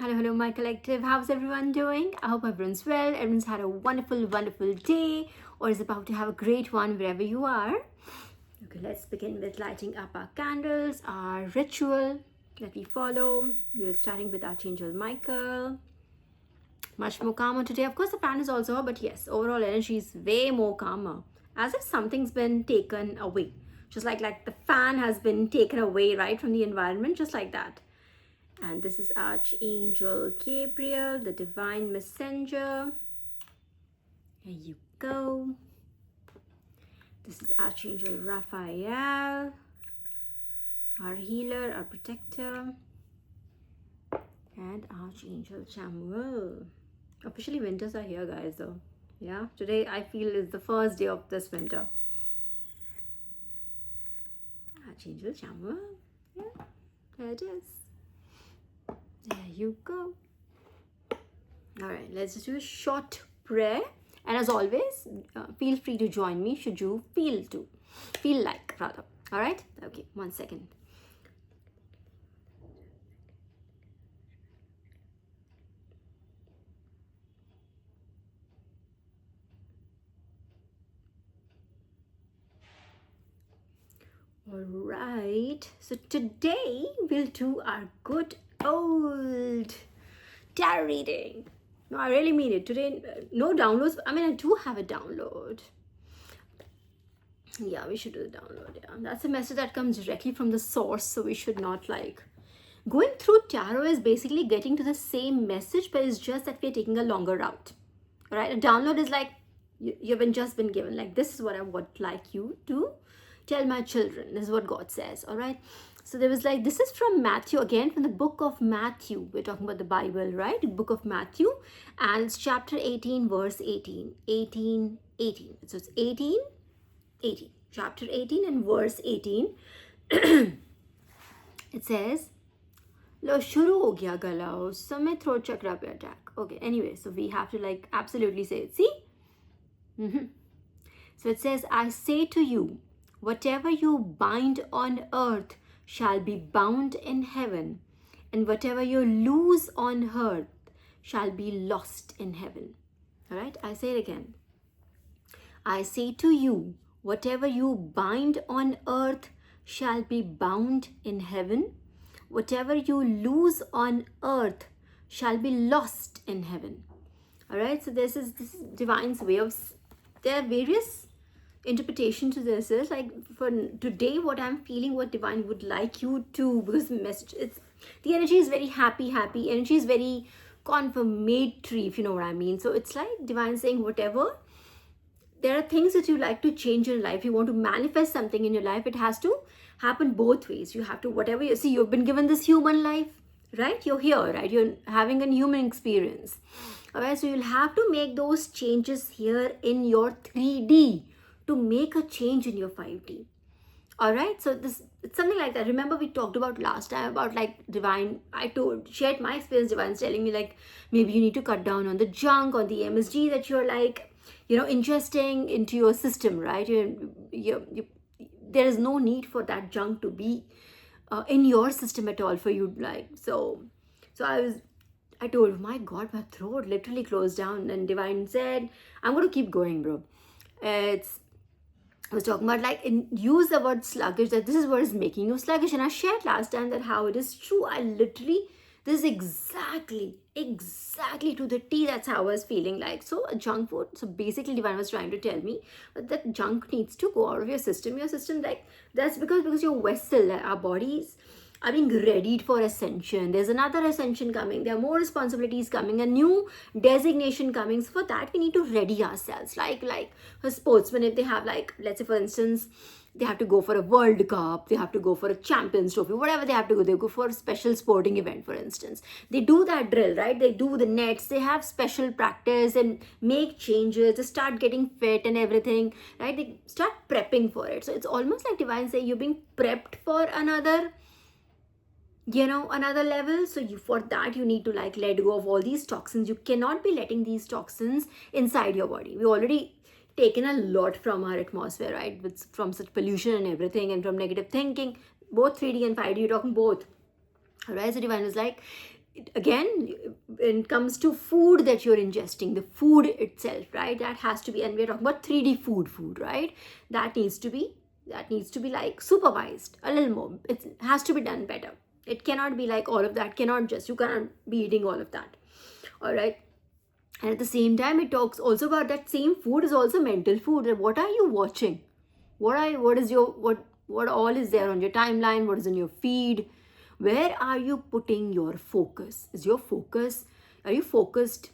Hello, hello, my collective. How's everyone doing? I hope everyone's well. Everyone's had a wonderful, wonderful day or is about to have a great one wherever you are. Okay, let's begin with lighting up our candles, our ritual that we follow. We're starting with Archangel Michael. Much more calmer today. Of course, the fan is also, but yes, overall energy is way more calmer. As if something's been taken away. Just like the fan has been taken away, right, from the environment, just like that. And this is Archangel Gabriel, the divine messenger. Here you go. This is Archangel Raphael, our healer, our protector. And Archangel Chamuel. Officially winters are here, guys, though. Yeah, today I feel is the first day of this winter. Archangel Chamuel. Yeah, there it is. There you go. All right, let's just do a short prayer. And as always, feel free to join me should you feel like rather. All right? Okay, 1 second. All right. So today we'll do our good old tarot reading. No, I really mean it. Today, no downloads. I mean, I do have a download. Yeah, we should do the download. Yeah, that's a message that comes directly from the source. So we should not like going through tarot is basically getting to the same message, but it's just that we're taking a longer route. All right, a download is like you've just been given. Like this is what I would like you to tell my children. This is what God says. All right. So there was like, this is from Matthew, again from the book of Matthew. We're talking about the Bible, right? The book of Matthew. And it's chapter 18, verse 18. 18, 18. So it's 18, 18. Chapter 18 and verse 18. It says, Lo shuru ho gaya gala, us समय throat chakra pe attack. Okay, anyway, so we have to like absolutely say it. See? So it says, I say to you, whatever you bind on earth shall be bound in heaven, and whatever you lose on earth shall be lost in heaven. All right, I say it again. I say to you, whatever you bind on earth shall be bound in heaven. Whatever you lose on earth shall be lost in heaven. All right, so this is divine's way of, there are various interpretation to this is like for today what I'm feeling, what divine would like you to, because the message, it's the energy is very happy energy is very confirmatory, if you know what I mean. So it's like divine saying whatever, there are things that you like to change in life, you want to manifest something in your life, it has to happen both ways. You have to, whatever you see, you've been given this human life, right? You're here, right? You're having a human experience. All right, so you'll have to make those changes here in your 3D to make a change in your 5D. All right, so this, it's something like that. Remember we talked about last time about like divine, I shared my experience, divine's telling me like maybe you need to cut down on the junk, on the MSG that you're like, ingesting into your system, right? There is no need for that junk to be in your system at all for you, like, so I told, my God, my throat literally closed down, and divine said, I'm going to keep going, bro. I was talking about like use the word sluggish, that this is what is making you sluggish. And I shared last time that how it is true. I literally, this is exactly to the T, that's how I was feeling like. So junk food, so basically divine was trying to tell me that junk needs to go out of your system. Like, that's because your vessel, our bodies are being readied for ascension. There's another ascension coming. There are more responsibilities coming, a new designation coming. So for that, we need to ready ourselves. Like a sportsman, if they have like, let's say for instance, they have to go for a World Cup, they have to go for a Champions Trophy, whatever they have to go, they go for a special sporting event, for instance. They do that drill, right? They do the nets, they have special practice and make changes, they start getting fit and everything, right? They start prepping for it. So it's almost like divine say you're being prepped for another level. So for that you need to like let go of all these toxins. You cannot be letting these toxins inside your body. We already taken a lot from our atmosphere, right? From such pollution and everything, and from negative thinking, both 3D and 5D, you're talking both. All right, so divine is like, again, when it comes to food that you're ingesting, the food itself, right, that has to be, and we're talking about 3D food, right, that needs to be like supervised a little more. It has to be done better. It cannot be like all of that, you cannot be eating all of that. All right. And at the same time, it talks also about that same food is also mental food. What are you watching? What all is there on your timeline? What is in your feed? Where are you putting your focus? Are you focused,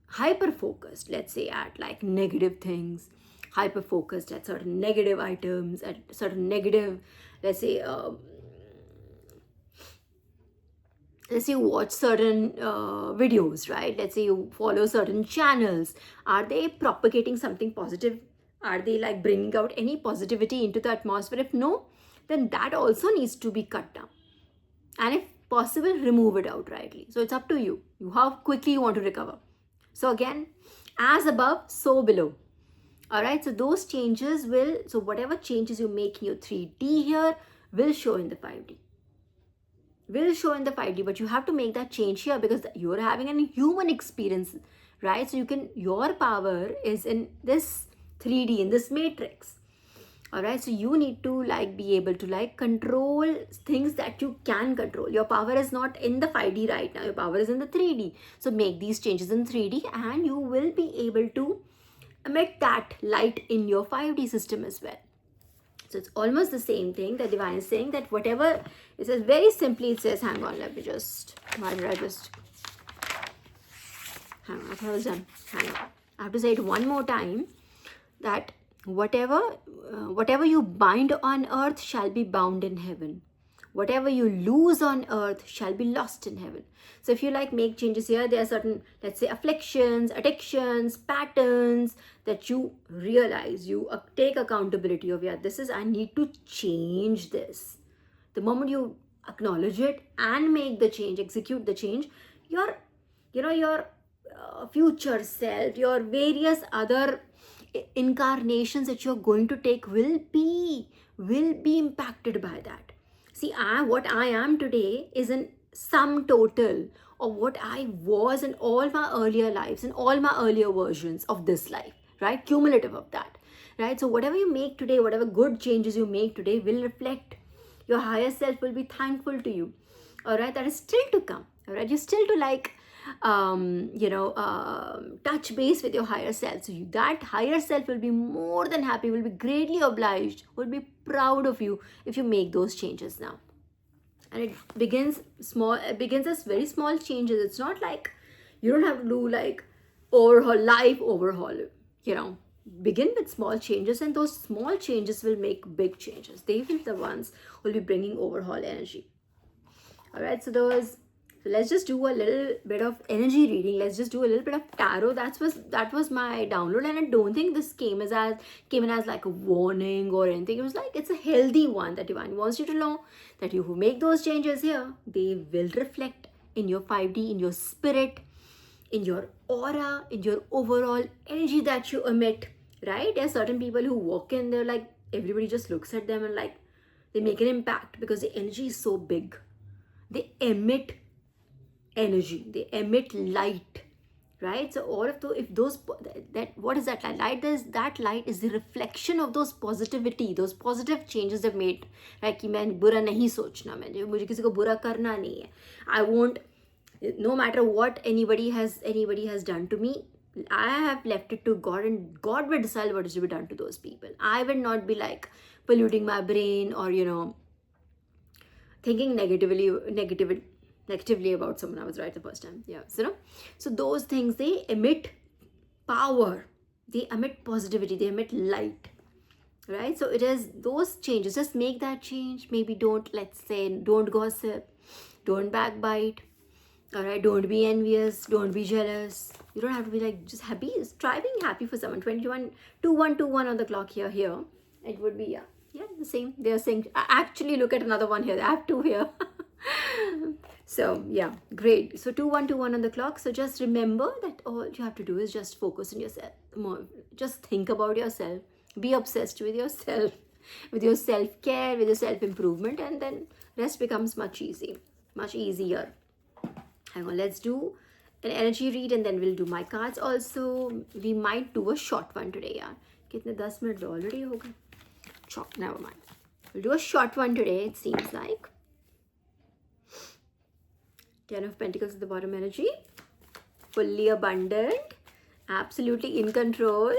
hyper focused, let's say, at like negative things, hyper focused at certain negative items, at certain negative, let's say, let's say you watch certain videos, right? Let's say you follow certain channels. Are they propagating something positive? Are they like bringing out any positivity into the atmosphere? If no, then that also needs to be cut down. And if possible, remove it outrightly. So it's up to you how quickly you want to recover. So again, as above, so below. All right, so those changes so whatever changes you make in your 3D here will show in the 5D. But you have to make that change here because you're having a human experience, right? So your power is in this 3D, in this matrix. All right, so you need to like be able to like control things that you can control. Your power is not in the 5D right now. Your power is in the 3D. So make these changes in 3D and you will be able to emit that light in your 5D system as well. So it's almost the same thing that Divine is saying, that whatever, it says very simply, it says, hang on, let me just, why did I just, hang on, I thought I was done, hang on. I have to say it one more time, that whatever you bind on earth shall be bound in heaven. Whatever you lose on earth shall be lost in heaven. So if you like make changes here, there are certain, let's say, afflictions, addictions, patterns that you realize, you take accountability of, yeah, I need to change this. The moment you acknowledge it and make the change, execute the change, your future self, your various other incarnations that you're going to take will be impacted by that. See, what I am today is a sum total of what I was in all my earlier lives and all my earlier versions of this life, right? Cumulative of that, right? So whatever you make today, whatever good changes you make today will reflect. Your higher self will be thankful to you, all right? That is still to come, all right? You're still to like, touch base with your higher self. So that higher self will be more than happy, will be greatly obliged, will be proud of you if you make those changes now. And it begins as very small changes. It's not like you don't have to do like life overhaul, begin with small changes, and those small changes will make big changes. They will be the ones who will be bringing overhaul energy. All right, so let's just do a little bit of energy reading. Let's just do a little bit of tarot. That was my download, and I don't think this came in as like a warning or anything. It was like, it's a healthy one that Divine wants you to know that you who make those changes here, they will reflect in your 5D, in your spirit, in your aura, in your overall energy that you emit, right? There are certain people who walk in, they're like, everybody just looks at them and like, they make an impact because the energy is so big. They emit energy, they emit light, right? So all of what is that light? That light is the reflection of those positive changes they've made, right? कि मैं बुरा नहीं सोचना, मुझे किसी को बुरा करना नहीं है. I won't, no matter what anybody has done to me, I have left it to God, and God will decide what is to be done to those people. I will not be like polluting my brain or thinking negatively about someone. I was right the first time. Yeah. So those things, they emit power, they emit positivity, they emit light, right? So it is those changes. Just make that change. Maybe don't gossip, don't backbite, all right? Don't be envious, don't be jealous. You don't have to be like, just happy. Try being happy for someone. 2121 on the clock here. It would be, yeah, the same. They are saying, actually look at another one here. I have two here. So yeah, great. So 2121 on the clock. So just remember that all you have to do is just focus on yourself more. Just think about yourself. Be obsessed with yourself, with your self-care, with your self-improvement, and then rest becomes much easier. Hang on, let's do an energy read and then we'll do my cards also. We might do a short one today, yeah. Kitne 10 minutes already ho gaye. Short, never mind. We'll do a short one today, it seems like. 10 of Pentacles at the bottom energy. Fully abundant. Absolutely in control.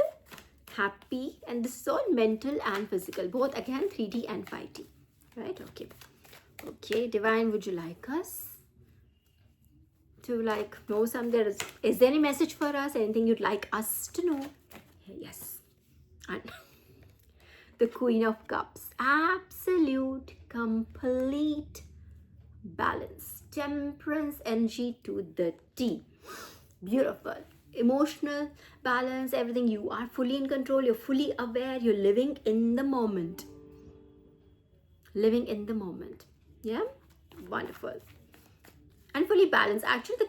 Happy. And this is all mental and physical. Both again 3D and 5D. Right? Okay. Okay, Divine, would you like us to know something? Is there any message for us? Anything you'd like us to know? Yes. And the Queen of Cups. Absolute, complete balance. Temperance energy to the T. Beautiful. Emotional balance, everything. You are fully in control. You're fully aware. You're living in the moment. Living in the moment. Yeah? Wonderful. And fully balanced. Actually,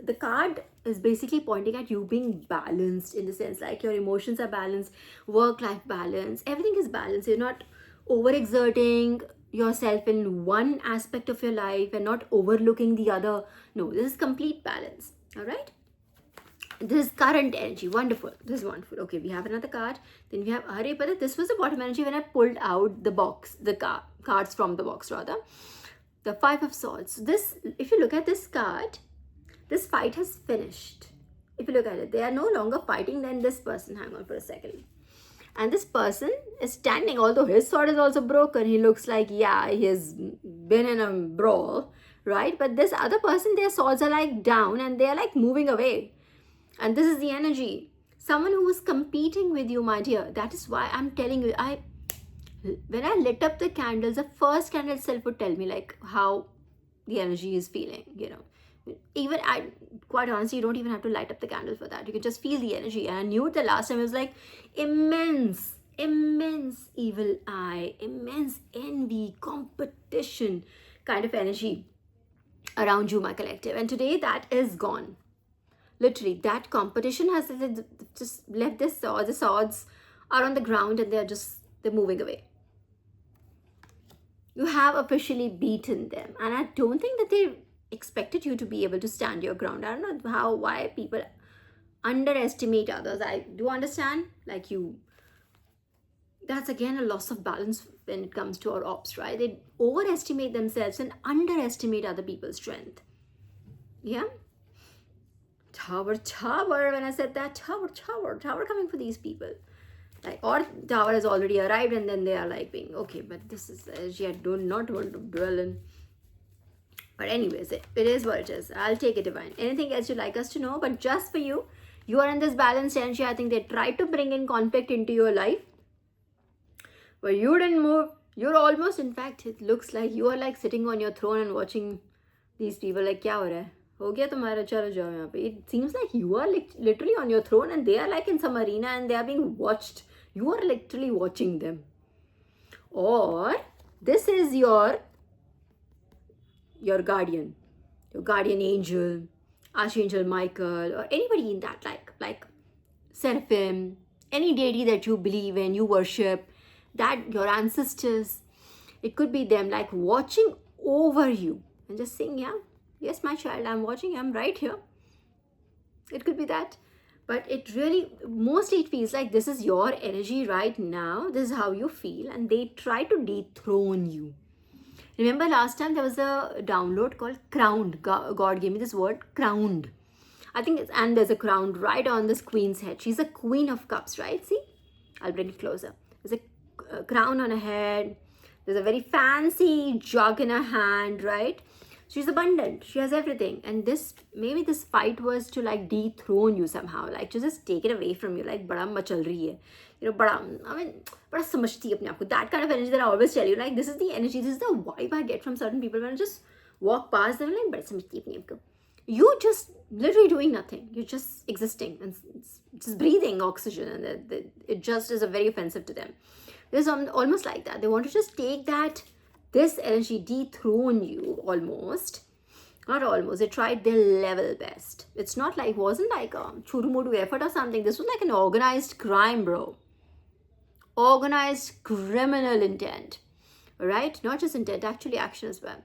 the card is basically pointing at you being balanced, in the sense like your emotions are balanced, work-life balance, everything is balanced. You're not overexerting yourself in one aspect of your life and not overlooking the other. No, this is complete balance. All right? This is current energy. Wonderful. This is wonderful. Okay, we have another card. Then we have Aryabhata. This was the bottom energy when I pulled out the box, the cards from the box rather. The Five of Swords. This, if you look at this card, this fight has finished. If you look at it, they are no longer fighting. Then this person, hang on for a second. And this person is standing, although his sword is also broken. He looks like, yeah, he has been in a brawl, right? But this other person, their swords are like down and they are like moving away. And this is the energy. Someone who is competing with you, my dear. That is why I'm telling you, when I lit up the candles, the first candle itself would tell me like how the energy is feeling, you know. Even quite honestly, you don't even have to light up the candle for that. You can just feel the energy. And I knew it the last time. It was like immense evil eye, immense envy, competition kind of energy around you, my collective. And today that is gone. Literally, that competition has just left this sword. The swords are on the ground and they're moving away. You have officially beaten them. And I don't think that they expected you to be able to stand your ground. I don't know why people underestimate others. I do understand, like that's again a loss of balance when it comes to our ops, right? They overestimate themselves and underestimate other people's strength. Yeah? Tower, when I said that, tower coming for these people. Like, or tower has already arrived and then they are like being, okay, but this is energy I do not want to dwell in. But anyways, it is what it is. I'll take it, Divine. Anything else you'd like us to know? But just for you, you are in this balanced energy. I think they tried to bring in conflict into your life, but you didn't move. You're almost, in fact, it looks like you are like sitting on your throne and watching these people like, kya ho raha hai? Ho gaya tumhara, chalo jao yahan pe. It seems like you are literally on your throne and they are like in some arena and they are being watched. You are literally watching them. Or this is your guardian, your guardian angel, Archangel Michael, or anybody in that, like Seraphim, any deity that you believe in, you worship, that your ancestors. It could be them like watching over you and just saying, yeah, yes, my child, I'm watching, I'm right here. It could be that. But it really, mostly it feels like this is your energy right now. This is how you feel. And they try to dethrone you. Remember last time there was a download called Crowned. God gave me this word, crowned. I think and there's a crown right on this queen's head. She's a Queen of Cups, right? See? I'll bring it closer. There's a crown on her head. There's a very fancy jug in her hand, right? She's abundant. She has everything. And maybe this fight was to like dethrone you somehow, like to just take it away from you, like bada machal rahi hai. You know, bada samajhti apne aap ko. That kind of energy that I always tell you, like this is the energy, this is the vibe I get from certain people when I just walk past them, like bada samajhti apne aap ko. You just literally doing nothing. You're just existing and just breathing oxygen, and it just is a very offensive to them. There's almost like that. They want to just take this energy, dethrone you almost. Not almost. They tried their level best. It's not like, wasn't like a churu-mudu effort or something. This was like an organized crime, bro. Organized criminal intent. Right? Not just intent, actually action as well.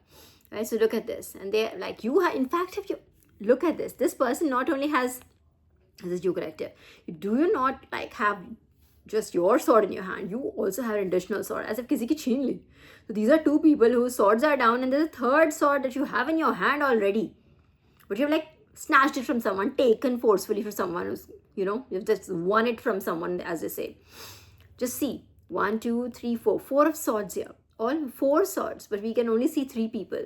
Right? So look at this. And they're like, in fact, if you look at this. This person not only has this you collective, do you not like have just your sword in your hand, you also have an additional sword as if kisi ki chhin li. So these are two people whose swords are down, and there's a third sword that you have in your hand already, but you've like snatched it from someone, taken forcefully from someone who's, you've just won it from someone, as they say. Just see, 1, 2, 3, 4, 4 of swords here, all 4 swords, but we can only see 3 people.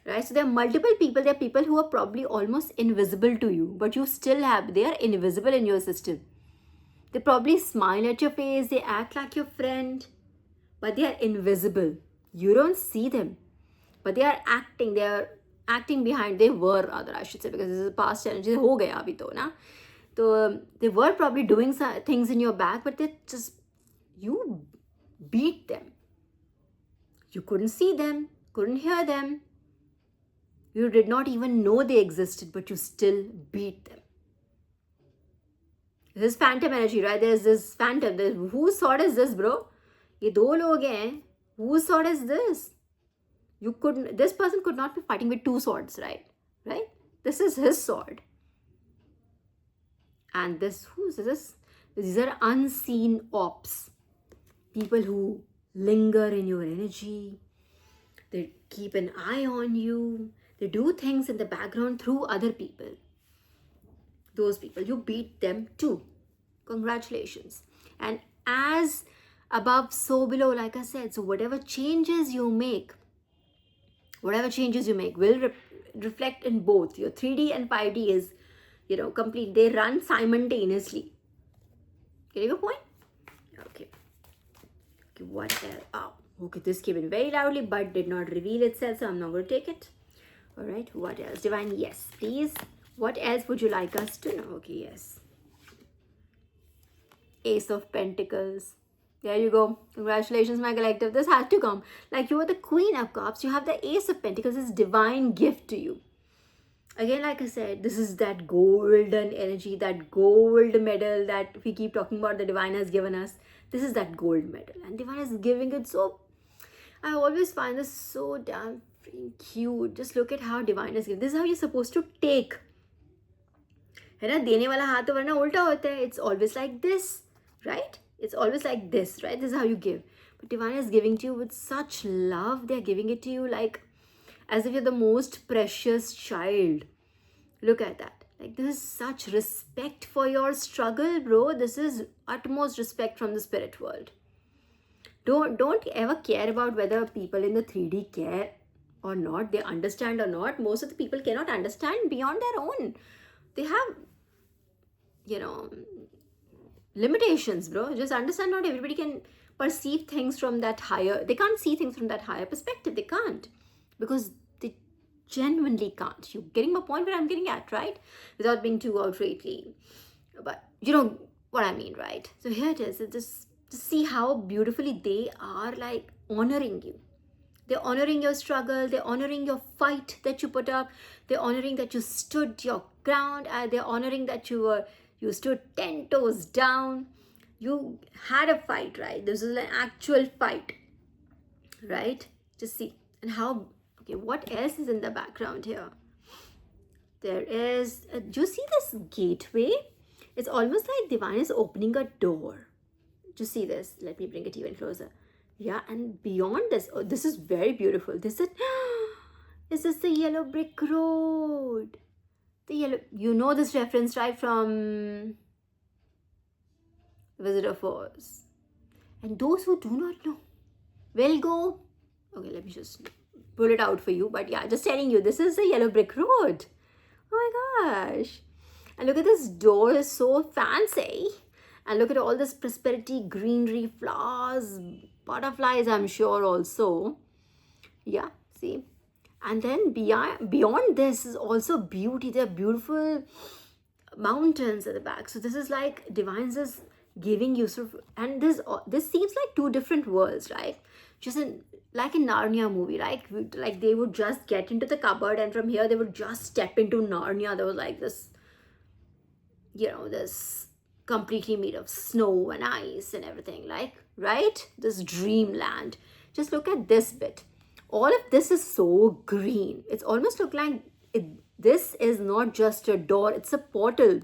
Right? So there are multiple people. There are people who are probably almost invisible to you, but you still have, they are invisible in your system. They probably smile at your face, they act like your friend, but they are invisible. You don't see them, but they are acting behind. They were, rather, I should say, because this is past energy. Ho gaya abhi to, na? So they were probably doing some things in your back, but you beat them. You couldn't see them, couldn't hear them. You did not even know they existed, but you still beat them. This is phantom energy, right? There's this phantom. Whose sword is this, bro? Ye do log hain. Whose sword is this? This person could not be fighting with 2 swords, right? Right? This is his sword. And who's this? These are unseen ops. People who linger in your energy. They keep an eye on you. They do things in the background through other people. Those people, you beat them too. Congratulations. And as above, so below, like I said, so whatever changes you make will reflect in both. Your 3D and 5D is, complete. They run simultaneously. Getting a point? Okay, what else? Oh, okay, this came in very loudly, but did not reveal itself, so I'm not going to take it. All right, what else? Divine, yes, please. What else would you like us to know? Okay, yes. Ace of Pentacles. There you go. Congratulations, my collective. This has to come. Like, you are the Queen of Cups. You have the Ace of Pentacles. It's divine gift to you. Again, like I said, this is that golden energy, that gold medal that we keep talking about, the divine has given us. This is that gold medal. And divine is giving it so... I always find this so damn freaking cute. Just look at how divine is giving. This is how you're supposed to take. है ना, देने वाला हाथ तो वरना उल्टा होता है. It's always like this, right? It's always like this, right? This is how you give. But divine is giving to you with such love. They're giving it to you like as if you're the most precious child. Look at that. Like, this is such respect for your struggle, bro. This is utmost respect from the spirit world. Don't ever care about whether people in the 3D care or not. They understand or not. Most of the people cannot understand beyond their own. They have, limitations, bro. Just understand, not everybody can perceive things from that higher. They can't see things from that higher perspective. They can't. Because they genuinely can't. You're getting my point where I'm getting at, right? Without being too outrightly. But you know what I mean, right? So here it is. It's just see how beautifully they are like honoring you. They're honoring your struggle. They're honoring your fight that you put up. They're honoring that you stood your ground. They're honoring that you stood 10 toes down. You had a fight, right? This is an actual fight, right? Just see. And how, okay, what else is in the background here? There is, do you see this gateway? It's almost like divine is opening a door. Just see this. Let me bring it even closer. Yeah, and beyond this, oh, this is very beautiful. This is this the yellow brick road? The yellow, you know this reference, right, from Wizard of Oz. And those who do not know will go, okay, let me just pull it out for you. But yeah, just telling you, this is the yellow brick road. Oh my gosh. And look at this door, is so fancy. And look at all this prosperity, greenery, flowers, butterflies, I'm sure also. Yeah, see. And then beyond this is also beauty. There are beautiful mountains at the back. So this is like divine is giving you sort of, and this seems like 2 different worlds, right? Just like in Narnia movie, like they would just get into the cupboard and from here they would just step into Narnia. There was like this, this completely made of snow and ice and everything, like, right? This dreamland. Just look at this bit. All of this is so green. It's almost look like This is not just a door, it's a portal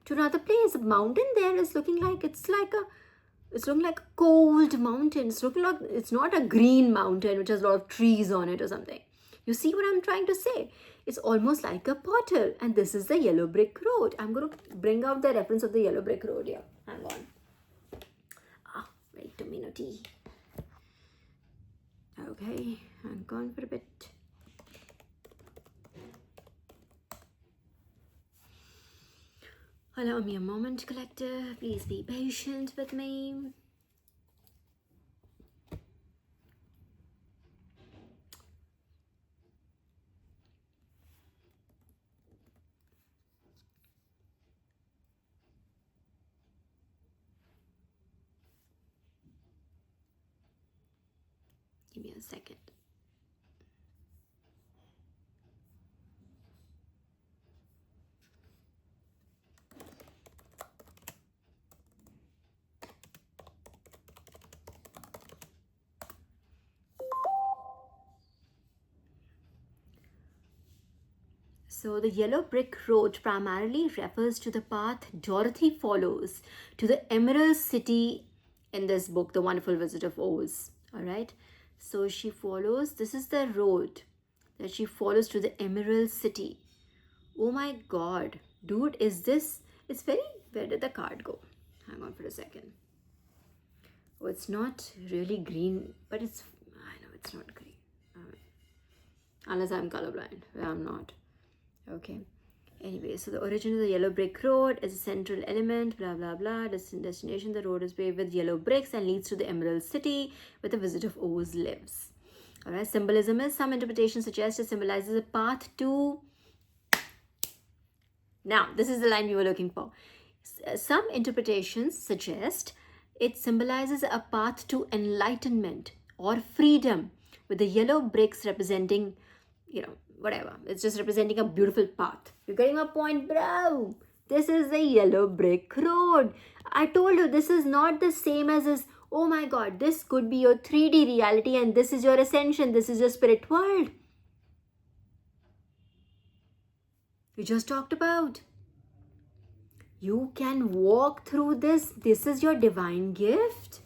to another place. The mountain there is looking like it's looking like a cold mountain. It's looking like it's not a green mountain which has a lot of trees on it or something. You see what I'm trying to say? It's almost like a portal, and this is the yellow brick road. I'm going to bring out the reference of the yellow brick road here. Hang on. Wait a minute. Okay, hang on for a bit. Allow me a moment, collective. Please be patient with me. Give me a second. So the yellow brick road primarily refers to the path Dorothy follows to the Emerald City in this book, The Wonderful Visit of Oz. All right. So she follows, this is the road that she follows to the Emerald City. Oh my God, dude, is this, it's very, where did the card go? Hang on for a second. Oh, it's not really green, but it's, I know it's not green. Unless I'm colorblind. I'm not. Okay. Anyway, so the origin of the yellow brick road is a central element, blah, blah, blah. Destination, the road is paved with yellow bricks and leads to the Emerald City where the Wizard of Oz lives. All right. Symbolism is, some interpretations suggest it symbolizes a path to... Now, this is the line we were looking for. Some interpretations suggest it symbolizes a path to enlightenment or freedom, with the yellow bricks representing, whatever. It's just representing a beautiful path. You're getting my point, bro? This is the yellow brick road. I told you this is not the same as this. Oh my God, this could be your 3D reality and this is your ascension. This is your spirit world. We just talked about. You can walk through this. This is your divine gift.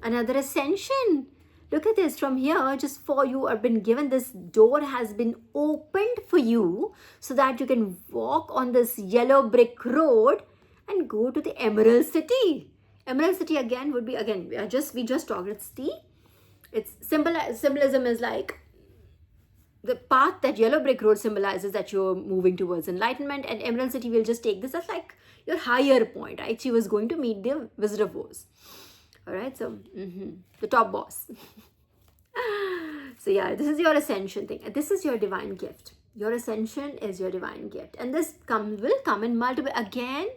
Another ascension. Look at this from here, just for you have been given, this door has been opened for you so that you can walk on this yellow brick road and go to the Emerald City. Emerald City again would be, we just talked, it's symbolism is like the path that yellow brick road symbolizes that you're moving towards enlightenment, and Emerald City will just take this as like your higher point, right? She was going to meet the Wizard of Oz. All right, so the top boss. So yeah, this is your ascension thing. This is your divine gift. Your ascension is your divine gift, and this will come in multiple. Again,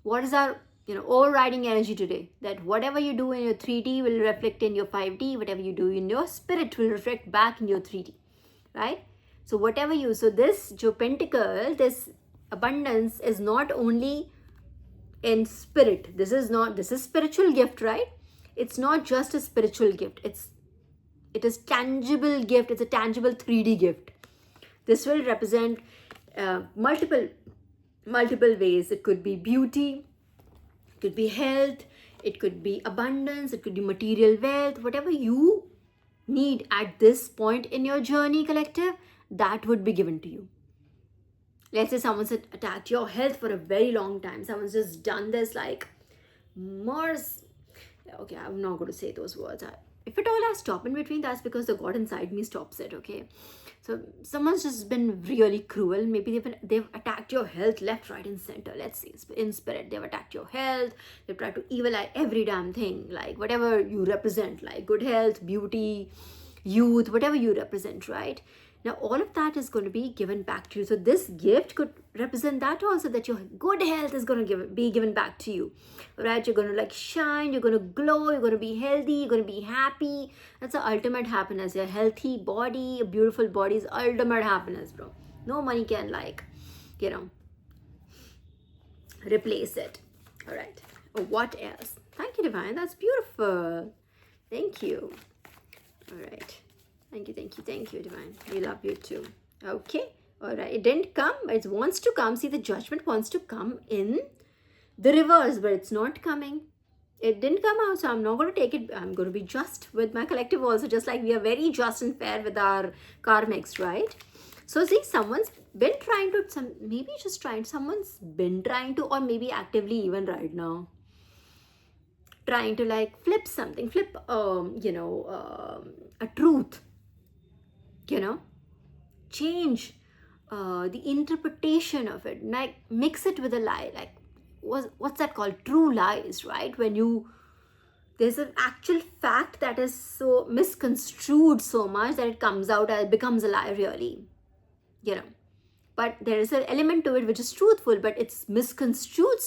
what is our overriding energy today? That whatever you do in your 3D will reflect in your 5D. Whatever you do in your spirit will reflect back in your 3D, right? So whatever you, so this Joe Pentacle, this abundance is not only in spirit. This is spiritual gift, right? It's not just a spiritual gift. It is tangible gift. It's a tangible 3D gift. This will represent multiple ways. It could be beauty, it could be health, it could be abundance, it could be material wealth, whatever you need at this point in your journey, collective, that would be given to you. Let's say someone's attacked your health for a very long time. Someone's just done this like Mars. Okay, I'm not going to say those words. If it all has stopped in between, that's because the God inside me stops it, okay? So someone's just been really cruel. Maybe they've attacked your health left, right, and center. Let's see, in spirit, they've attacked your health. They've tried to evil eye every damn thing, like whatever you represent, like good health, beauty, youth, whatever you represent, right? Now, all of that is going to be given back to you. So this gift could represent that also, that your good health is going to be given back to you, right? You're going to like shine, you're going to glow, you're going to be healthy, you're going to be happy. That's the ultimate happiness. Your healthy body, a beautiful body is ultimate happiness, bro. No money can replace it. All right. What else? Thank you, Divine. That's beautiful. Thank you. All right. Thank you, Divine. We love you too. Okay. All right, it didn't come, but it wants to come. See, the judgment wants to come in the reverse, but it's not coming. It didn't come out, so I'm not going to take it. I'm going to be just with my collective also, just like we are very just and fair with our karmics, right? So see, someone's been trying to, someone's been trying to, or maybe actively even right now, trying to like flip something, a truth, change the interpretation of it, like mix it with a lie, like what's that called? True lies, right? When there's an actual fact that is so misconstrued so much that it comes out and it becomes a lie, really, but there is an element to it which is truthful, but it's misconstrued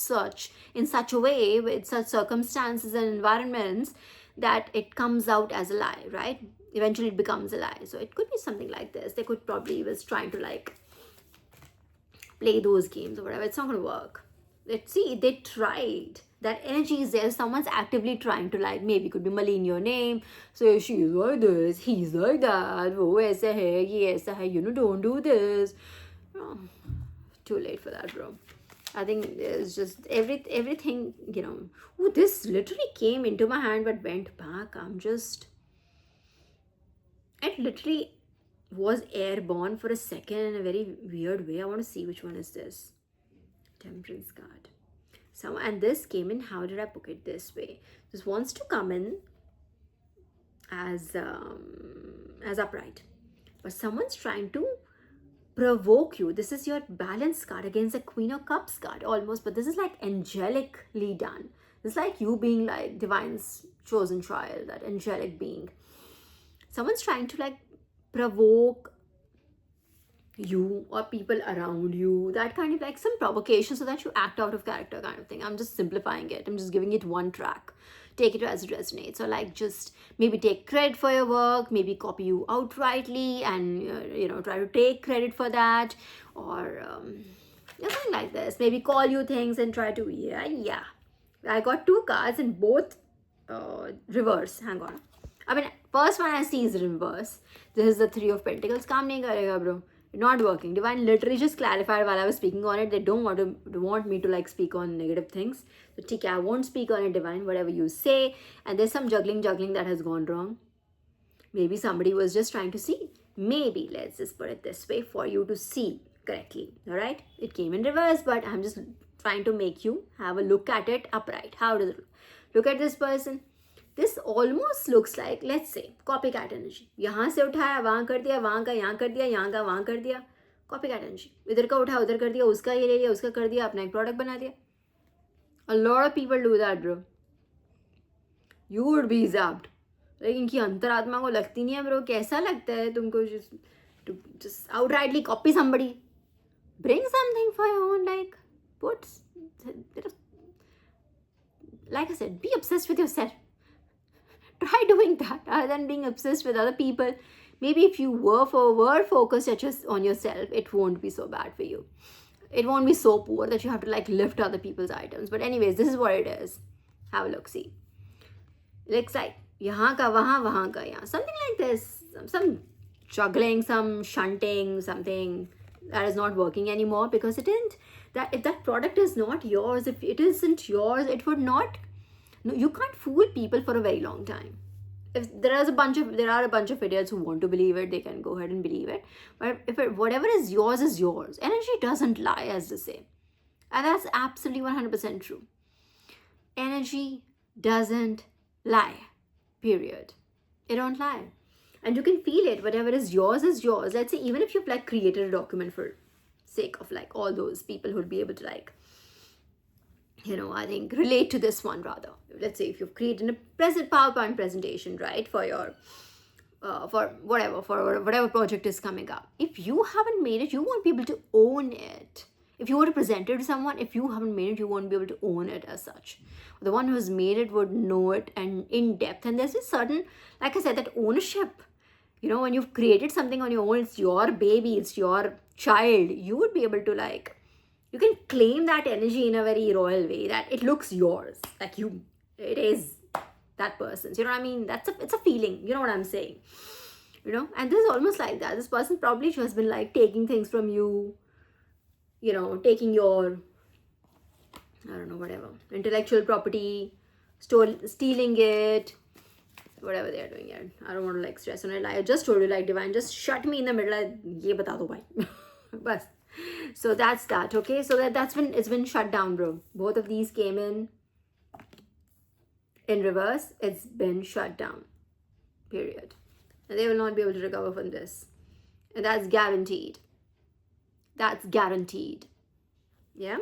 in such a way with such circumstances and environments that it comes out as a lie, right? Eventually it becomes a lie. So it could be something like this. They could probably was trying to like play those games or whatever. It's not going to work. Let's see, they tried. That energy is there. Someone's actively trying to like, maybe could be malign your name. So she's like this, he's like that. Oh, aisa hai, ye aisa hai. Don't do this. Oh, too late for that, bro. I think it's just everything, Oh, this literally came into my hand but went back. It literally was airborne for a second in a very weird way. I want to see which one is this. Temperance card. And this came in, how did I book it this way? This wants to come in as upright. But someone's trying to provoke you. This is your balance card against the Queen of Cups card almost, but this is like angelically done. It's like you being like divine's chosen child, that angelic being. Someone's trying to like provoke you or people around you, that kind of like some provocation so that you act out of character kind of thing. I'm just simplifying it. I'm just giving it one track. Take it as it resonates. Or like just maybe take credit for your work, maybe copy you outrightly and try to take credit for that, or something like this. Maybe call you things and try to yeah. I got two cards in both reverse. Hang on. I mean, first one I see is reverse. This is the Three of Pentacles. Kaam nahi karega, bro. Not working. Divine literally just clarified while I was speaking on it. They don't want me to like speak on negative things. So TK, I won't speak on it, Divine, whatever you say. And there's some juggling that has gone wrong. Maybe somebody was just trying to see. Maybe, let's just put it this way, for you to see correctly. Alright? It came in reverse, but I'm just trying to make you have a look at it upright. How does it look at this person? This almost looks like, let's say, copycat energy. यहाँ से उठाया, वहाँ कर दिया, वहाँ का यहाँ कर दिया, यहाँ का वहाँ कर दिया. Copycat energy. इधर का उठाया, उधर कर दिया, उसका ये ले लिया, उसका कर दिया, अपना एक product बना दिया. A lot of people do that, bro. You would be zapped. लेकिन इनकी अंतरात्मा को लगती नहीं है, bro. कैसा लगता है तुमको just outrightly copy somebody? Bring something for your own, like I said, be obsessed with yourself. Try doing that rather than being obsessed with other people. Maybe if you were focused on yourself, it won't be so bad for you. It won't be so poor that you have to like lift other people's items. But anyways, this is what it is. Have a look, see. Looks like yahan ka wahan ka yahan. Something like this. Some juggling, some shunting, something that is not working anymore because it isn't. If that product is not yours, if it isn't yours, it would not. No, you can't fool people for a very long time. If there are a bunch of idiots who want to believe it, they can go ahead and believe it. But whatever is yours is yours. Energy doesn't lie, as they say. And that's absolutely 100% true. Energy doesn't lie. Period. It don't lie. And you can feel it. Whatever is yours is yours. Let's say even if you've like created a document for sake of like all those people who would be able to like, I think relate to this one rather. Let's say if you've created a PowerPoint presentation, right, for your, for whatever project is coming up. If you haven't made it, you won't be able to own it. If you were to present it to someone, if you haven't made it, you won't be able to own it as such. The one who's made it would know it and in depth. And there's this certain, like I said, that ownership. When you've created something on your own, it's your baby, it's your child. You would be able to like, you can claim that energy in a very royal way that it looks yours, like it is that person's. You know what I mean? It's a feeling. You know what I'm saying? you know. And this is almost like that. This person probably has been like taking things from you, you know, taking your, I don't know, whatever, intellectual property, stealing it, whatever they are doing here. I don't want to like stress on it. I just told you, like, divine, just shut me in the middle. Ye bata do bhai. Bas. So that's that, okay? So that's been, it's been shut down, bro. Both of these came in reverse. It's been shut down, period. And they will not be able to recover from this. And that's guaranteed. That's guaranteed. Yeah?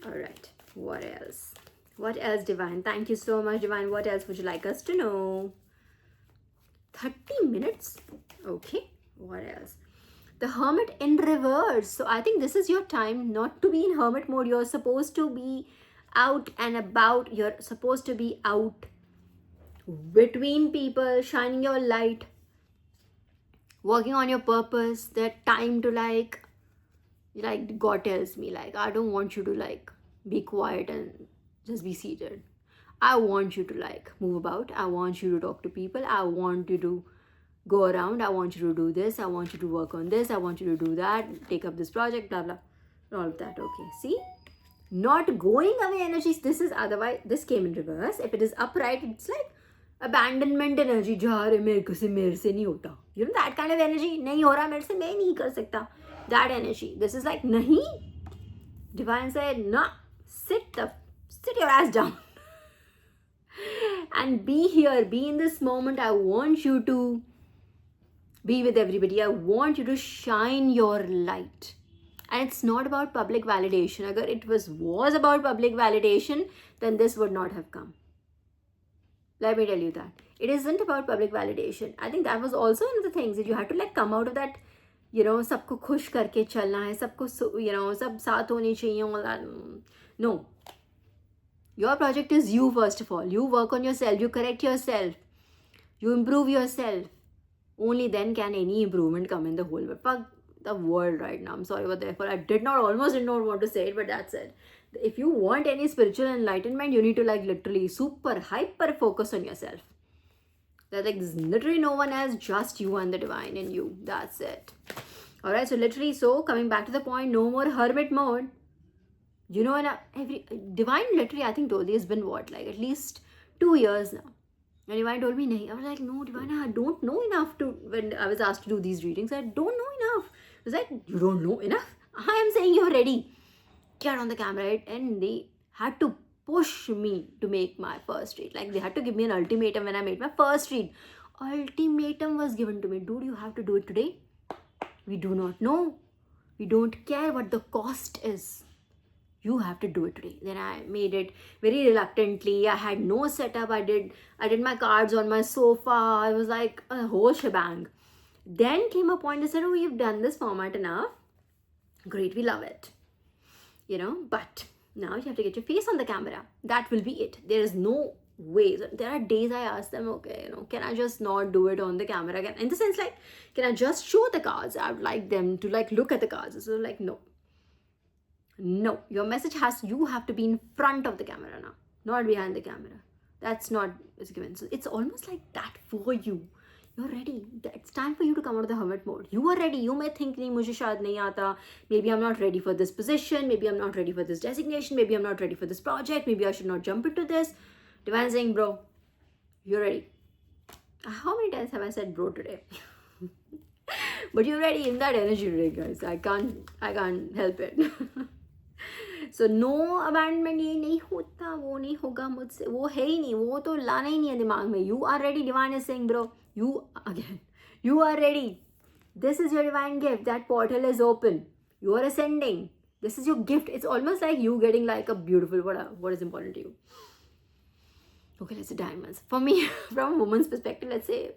All right. What else? What else, divine? Thank you so much, divine. What else would you like us to know? 30 minutes? Okay. What else? The Hermit in reverse. So I think this is your time not to be in hermit mode. You're supposed to be out and about. You're supposed to be out between people, shining your light, working on your purpose. That time to like God tells me, like, I don't want you to like be quiet and just be seated. I want you to like move about. I want you to talk to people. I want you to go around. I want you to do this. I want you to work on this. I want you to do that. Take up this project, blah, blah. All of that. Okay. See? Not going away energies. This is otherwise, this came in reverse. If it is upright, it's like abandonment energy. मेरे से नहीं होता. You know that kind of energy. नहीं हो रहा मेरे से, मैं नहीं कर सकता. That energy. This is like nahi. Divine said, nah, sit your ass down. And be here. Be in this moment. I want you to be with everybody. I want you to shine your light. And it's not about public validation. Agar it was about public validation, then this would not have come. Let me tell you that. It isn't about public validation. I think that was also one of the things that you had to like come out of that, you know, सबको खुश करके चलना है, सबको, you know, सब साथ होने चाहिए, all that. No. Your project is you, first of all. You work on yourself. You correct yourself. You improve yourself. Only then can any improvement come in the whole world. Fuck the world right now. I'm sorry, but therefore I almost did not want to say it, but that's it. If you want any spiritual enlightenment, you need to like literally super hyper focus on yourself. That like there's literally no one else, just you and the divine in you. That's it. All right. So literally, so coming back to the point, no more hermit mode. You know, and every divine literally, I think told you, has been what, like at least 2 years now. And divine told me, nahi. I was like, no, divine, I don't know enough to, when I was asked to do these readings, I don't know enough. I was like, you don't know enough? I am saying you're ready. Get on the camera, right? And they had to push me to make my first read. Like they had to give me an ultimatum when I made my first read. Ultimatum was given to me. Dude, you have to do it today. We do not know. We don't care what the cost is. You have to do it today. Then I made it very reluctantly. I had no setup. I did my cards on my sofa. I was like a whole shebang. Then came a point, they said, oh, you've done this format enough. Great, we love it. You know, but now you have to get your face on the camera. That will be it. There is no way. There are days I ask them, okay, you know, can I just not do it on the camera again? In the sense, like, can I just show the cards? I would like them to like look at the cards. So like, no, your message you have to be in front of the camera now, not behind the camera. That's not, it's given. So it's almost like that for you. You're ready. It's time for you to come out of the hermit mode. You are ready. You may think, nahi, mujhe shayad nahi aata. Maybe I'm not ready for this position. Maybe I'm not ready for this designation. Maybe I'm not ready for this project. Maybe I should not jump into this. Divine saying, bro, you're ready. How many times have I said bro today? But you're ready in that energy today, guys. I can't help it. So no abandonment, ये नहीं होता, वो नहीं होगा मुझसे, वो है ही नहीं, वो तो लाना ही नहीं है दिमाग में. You are ready. Divine is saying, bro, you are ready. This is your divine gift. That portal is open. You are ascending. This is your gift. It's almost like you getting like a beautiful, what is important to you. Okay, let's say diamonds. For me, from a woman's perspective, let's say,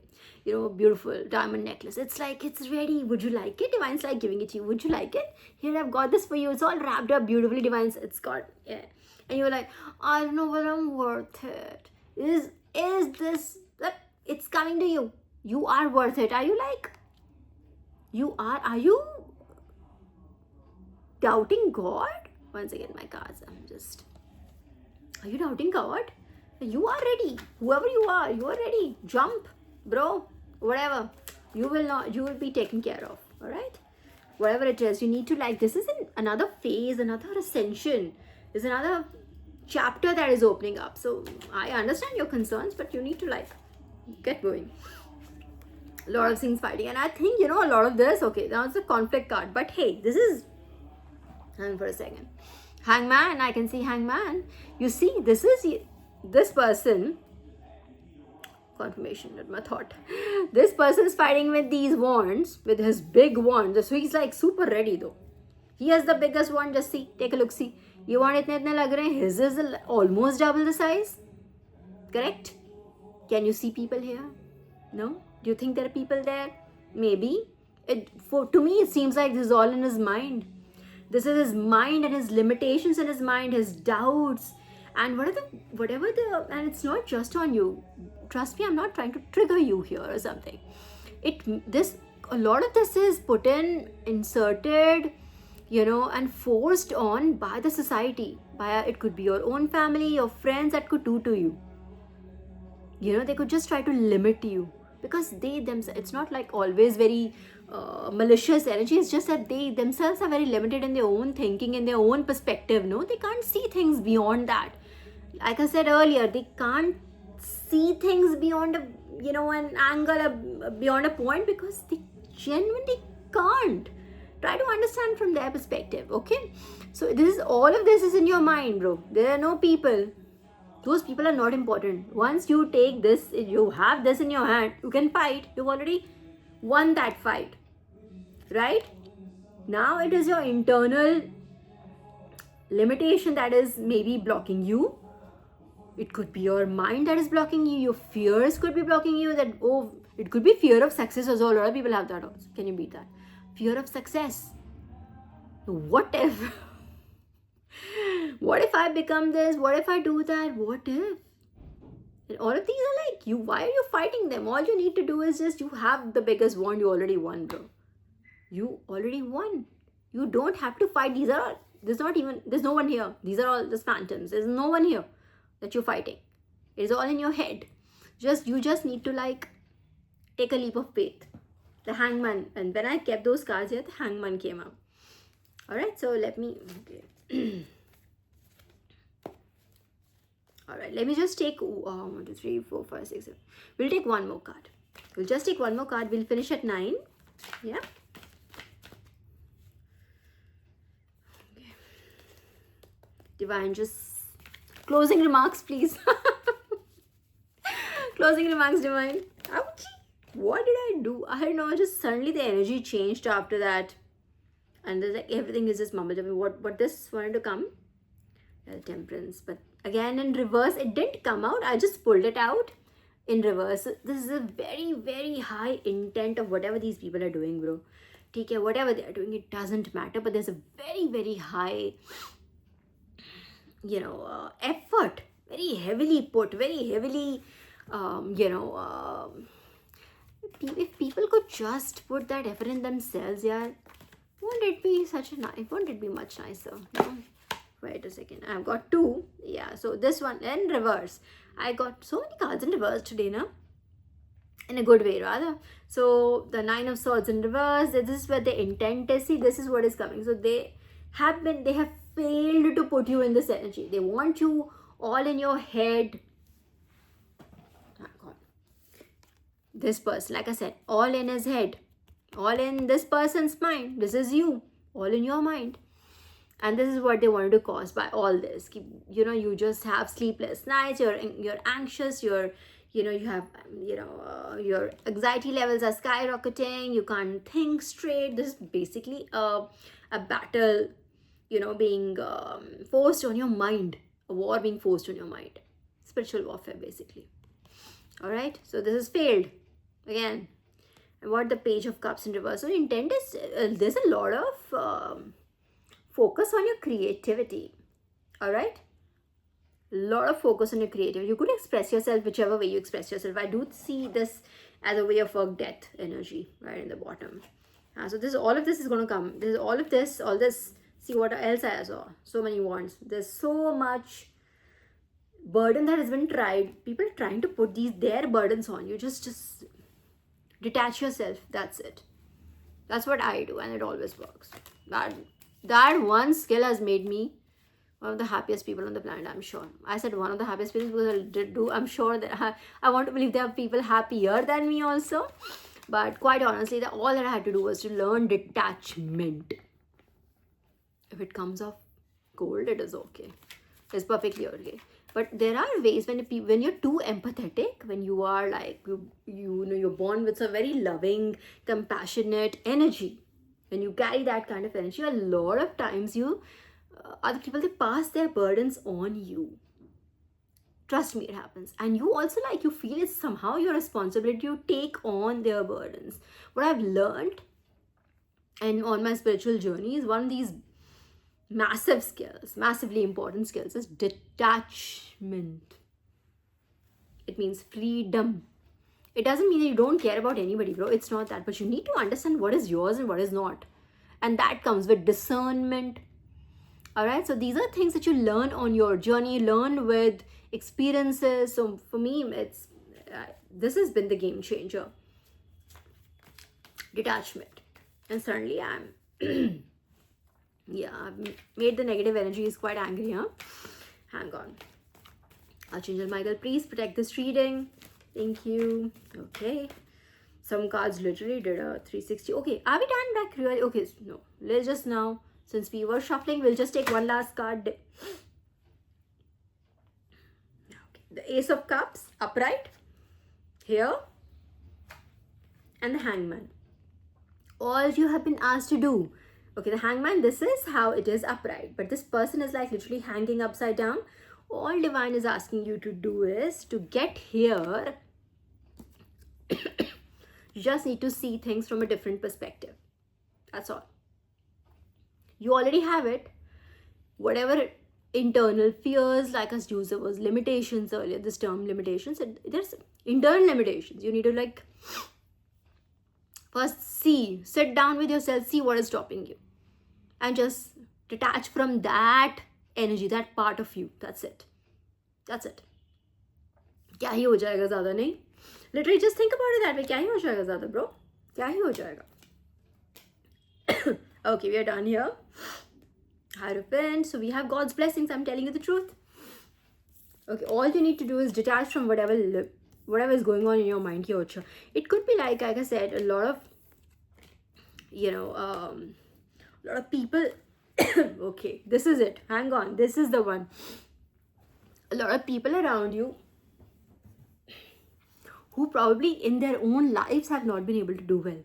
you know, beautiful diamond necklace. It's like, it's ready. Would you like it? Divine's like giving it to you. Would you like it? Here, I've got this for you. It's all wrapped up beautifully. Divine's, it's got, yeah. And you're like, I don't know whether I'm worth it. Is this, it's coming to you. You are worth it. Are you like, are you doubting God? Once again, my cards, are you doubting God? You are ready. Whoever you are ready. Jump, bro, whatever. You will be taken care of. All right, whatever it is, you need to like, this is another phase, another ascension. There's another chapter that is opening up. So I understand your concerns, but you need to like get going. A lot of things fighting, and I think, you know, a lot of this, okay, now it's a conflict card, but hey, this is, hang on for a second, Hangman. I can see Hangman. You see, this is this person, confirmation with my thought. This person is fighting with these wands, with his big wand. So he's like super ready though. He has the biggest one. Just see, take a look, see. You want itne lag rahe hain. His is almost double the size. Correct? Can you see people here? No? Do you think there are people there? Maybe. To me, it seems like this is all in his mind. This is his mind and his limitations in his mind, his doubts, and and it's not just on you. Trust me, I'm not trying to trigger you here or something. A lot of this is put in, inserted, you know, and forced on by the society. It could be your own family, your friends, that could do to you. You know, they could just try to limit you, because they themselves, it's not like always very malicious energy. It's just that they themselves are very limited in their own thinking, in their own perspective. No, they can't see things beyond that. Like I said earlier, they can't see things beyond an angle, beyond a point, because they genuinely can't. Try to understand from their perspective. Okay, so all of this is in your mind, bro. There are no people. Those people are not important. Once you take this, you have this in your hand, you can fight. You've already won that fight, right? Now it is your internal limitation that is maybe blocking you. It could be your mind that is blocking you. Your fears could be blocking you. It could be fear of success as well. A lot of people have that also. Can you beat that? Fear of success. What if? What if I become this? What if I do that? What if? And all of these are like, why are you fighting them? All you need to do is just, you have the biggest wand, you already won, bro. You already won. You don't have to fight. There's no one here. These are all just phantoms. There's no one here that you're fighting. It's all in your head. You just need to like take a leap of faith. The Hangman, and when I kept those cards here, the Hangman came out. All right, so let me, okay. All right, let me just take 1, 2, 3, 4, 5, 6, 7. We'll take one more card. We'll just take one more card. We'll finish at 9. Yeah. Okay. Divine, just closing remarks, please. Closing remarks, Divine. Ouchie. What did I do? I don't know. Just suddenly the energy changed after that. And there's like everything is just mumble jumble. What this wanted to come? Temperance. But again in reverse, it didn't come out. I just pulled it out in reverse. This is a very, very high intent of whatever these people are doing, bro. Take care, whatever they are doing, it doesn't matter. But there's a very, very high, effort. Very heavily put. Very heavily, if people could just put that effort in themselves, yeah, won't it be much nicer? No? Wait a second. I've got 2. Yeah, so this one in reverse. I got so many cards in reverse today, no? In a good way, rather. So the 9 of Swords in reverse. This is where the intent is. See, this is what is coming. So they have failed to put you in this energy. They want you all in your head. Oh God. This person, like I said, all in his head. All in this person's mind. This is you. All in your mind. And this is what they wanted to cause by all this. You just have sleepless nights. You're anxious. You have your anxiety levels are skyrocketing. You can't think straight. This is basically a battle, being forced on your mind. A war being forced on your mind. Spiritual warfare, basically. All right. So this is failed again. And what the Page of Cups in reverse. So intent is there's a lot of focus on your creativity. All right. A lot of focus on your creativity. You could express yourself whichever way you express yourself. I do see this as a way of work death energy right in the bottom. So all of this is going to come. There's all this. See what else I saw. So many wands. There's so much burden that has been tried. People trying to put their burdens on you. Just Detach yourself. That's it. That's what I do, and it always works. That one skill has made me one of the happiest people on the planet, I'm sure. I said one of the happiest people because I did do. I'm sure that I want to believe there are people happier than me also. But quite honestly, all that I had to do was to learn detachment. If it comes off cold, it is okay. It's perfectly okay. But there are ways when you're too empathetic, when you are like you're born with a very loving, compassionate energy. When you carry that kind of energy, a lot of times other people, they pass their burdens on you. Trust me, it happens. And you also, like, you feel it's somehow your responsibility to take on their burdens. What I've learned and on my spiritual journey is one of these massive skills, massively important skills, is detachment. It means freedom. It doesn't mean that you don't care about anybody, bro. It's not that. But you need to understand what is yours and what is not. And that comes with discernment. Alright, so these are things that you learn on your journey, learn with experiences. So for me, this has been the game changer. Detachment. And suddenly I'm yeah, I've made the negative energies quite angry, huh? Hang on. Archangel Michael, please protect this reading. Thank you. Okay. Some cards literally did a 360. Okay, are we done back really? Okay, no. Let's just now, since we were shuffling, we'll just take one last card. Okay. The Ace of Cups, upright. Here. And the Hangman. All you have been asked to do. Okay, the Hangman, this is how it is upright. But this person is like literally hanging upside down. All Divine is asking you to do is to get here. You just need to see things from a different perspective. That's all. You already have it. Whatever internal fears, like us used there was limitations earlier, this term limitations, there's internal limitations. You need to like first sit down with yourself, see what is stopping you. And just detach from that energy, that part of you. That's it. That's it. क्या ही हो जाएगा ज़्यादा नहीं? Literally just think about it that way. क्या ही हो जाएगा ज़्यादा, bro? क्या ही हो जाएगा? Okay, we are done here. Hierophant. So we have God's blessings. I'm telling you the truth. Okay, all you need to do is detach from whatever is going on in your mind here. It could be like I said, a lot of a lot of people. Okay, this is it. Hang on. This is the one. A lot of people around you who probably in their own lives have not been able to do well.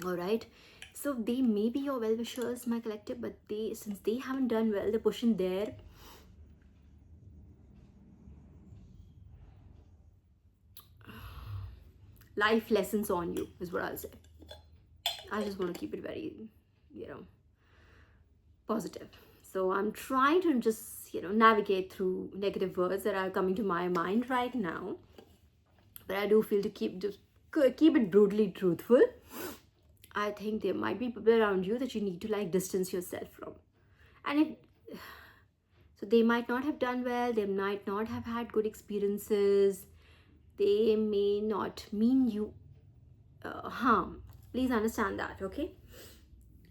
Alright? So they may be your well-wishers, my collective, but since they haven't done well, they're pushing their life lessons on you, is what I'll say. I just want to keep it very, positive. So I'm trying to just, navigate through negative words that are coming to my mind right now. But I do feel to keep it brutally truthful. I think there might be people around you that you need to like distance yourself from. And so they might not have done well. They might not have had good experiences. They may not mean you harm. Please understand that, okay?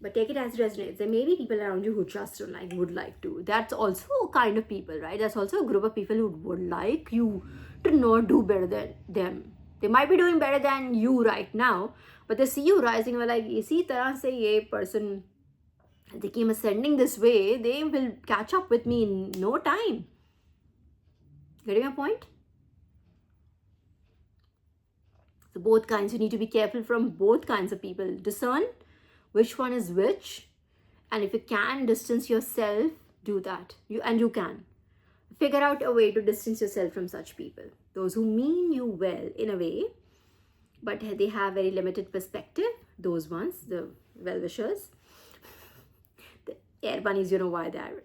But take it as it resonates. There may be people around you who trust or would like to. That's also a kind of people, right? That's also a group of people who would like you to not do better than them. They might be doing better than you right now, but they see you rising and are like, "Isi tarah se ye person, they came ascending this way, they will catch up with me in no time." Getting my point? So both kinds, you need to be careful from both kinds of people. Discern which one is which, and if you can distance yourself, do that. You can figure out a way to distance yourself from such people, those who mean you well in a way, but they have very limited perspective. Those ones, the well-wishers, the air bunnies, you know why they are.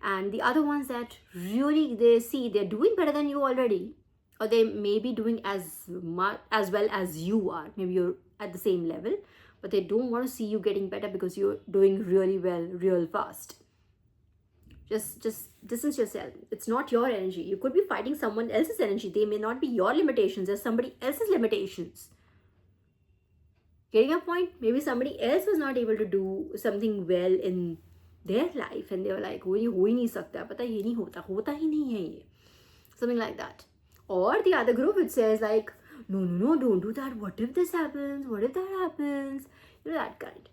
And the other ones that really they see they're doing better than you already, or they may be doing as well as you are. Maybe you're at the same level, but they don't want to see you getting better because you're doing really well real fast. Just distance yourself. It's not your energy. You could be fighting someone else's energy. They may not be your limitations. There's somebody else's limitations. Getting a point? Maybe somebody else was not able to do something well in their life and they were like, हो ही नहीं सकता, पता ये नहीं होता ही नहीं है ये. Something like that. Or the other group which says like, no, don't do that. What if this happens? What if that happens? You know, that kind.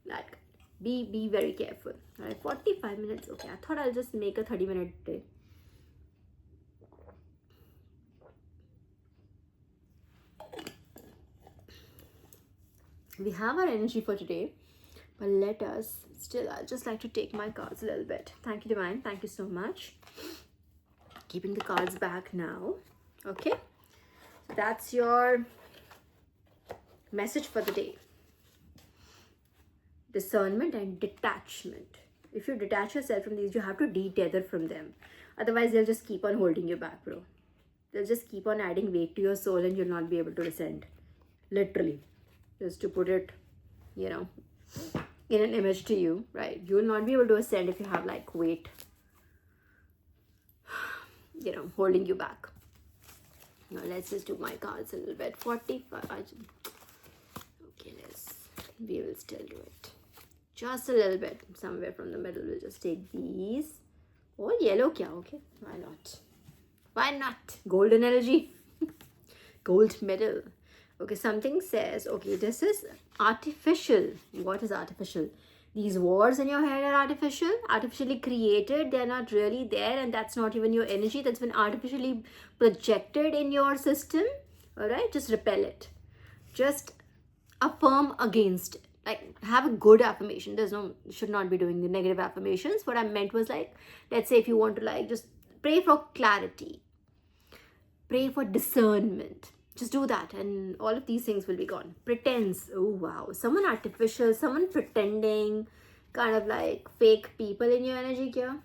That kind. Be very careful. All right, 45 minutes. Okay, I thought I'll just make a 30-minute day. We have our energy for today, but let us still, I'd just like to take my cards a little bit. Thank you, Divine. Thank you so much. Keeping the cards back now. Okay, so that's your message for the day. Discernment and detachment. If you detach yourself from these, you have to de-tether from them. Otherwise, they'll just keep on holding you back, bro. They'll just keep on adding weight to your soul and you'll not be able to descend. Literally. Just to put it, you know, in an image to you, right? You will not be able to ascend if you have like weight, you know, holding you back. Now let's just do my cards a little bit. 45. Okay, we will still do it. Just a little bit. Somewhere from the middle. We'll just take these. All yellow kya? Okay, why not? Why not? Golden energy. Gold medal. Okay, something says, okay, this is artificial. What is artificial? These wars in your head are artificial, artificially created. They're not really there, and that's not even your energy. That's been artificially projected in your system. All right, just repel it. Just affirm against it. Like, have a good affirmation. Should not be doing the negative affirmations. What I meant was like, let's say if you want to like, just pray for clarity. Pray for discernment. Just do that and all of these things will be gone. Pretense. Oh, wow. Someone artificial, someone pretending, kind of like fake people in your energy. Kya?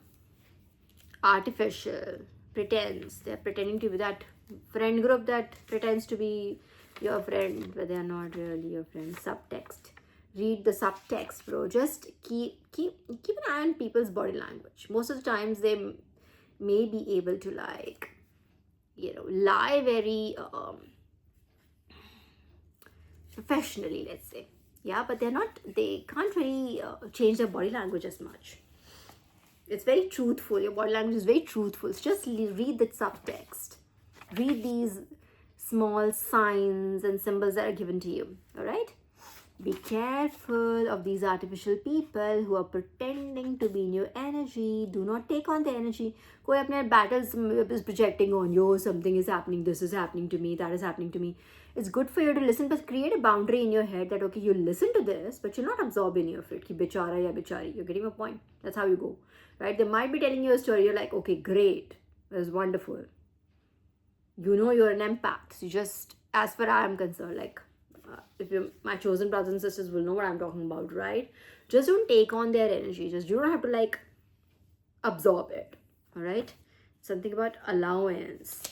Artificial. Pretense. They're pretending to be that friend group that pretends to be your friend, but they're not really your friend. Subtext. Read the subtext, bro. Just keep an eye on people's body language. Most of the times they may be able to like, you know, lie very professionally, let's say. Yeah, but they can't really change their body language as much. It's very truthful. Your body language is very truthful. So just read the subtext. Read these small signs and symbols that are given to you. All right? Be careful of these artificial people who are pretending to be in your energy. Do not take on the energy. Koi apne battles is projecting on you. Something is happening. This is happening to me. That is happening to me. It's good for you to listen, but create a boundary in your head that, okay, you listen to this, but you're not absorbed any of it. Ki bichara ya bichari. You're getting my point. That's how you go. Right? They might be telling you a story. You're like, okay, great. That's wonderful. You know you're an empath. So just, as far as I am concerned, like, if you're my chosen brothers and sisters will know what I'm talking about, right? Just don't take on their energy. Just you don't have to like absorb it. All right? Something about allowance.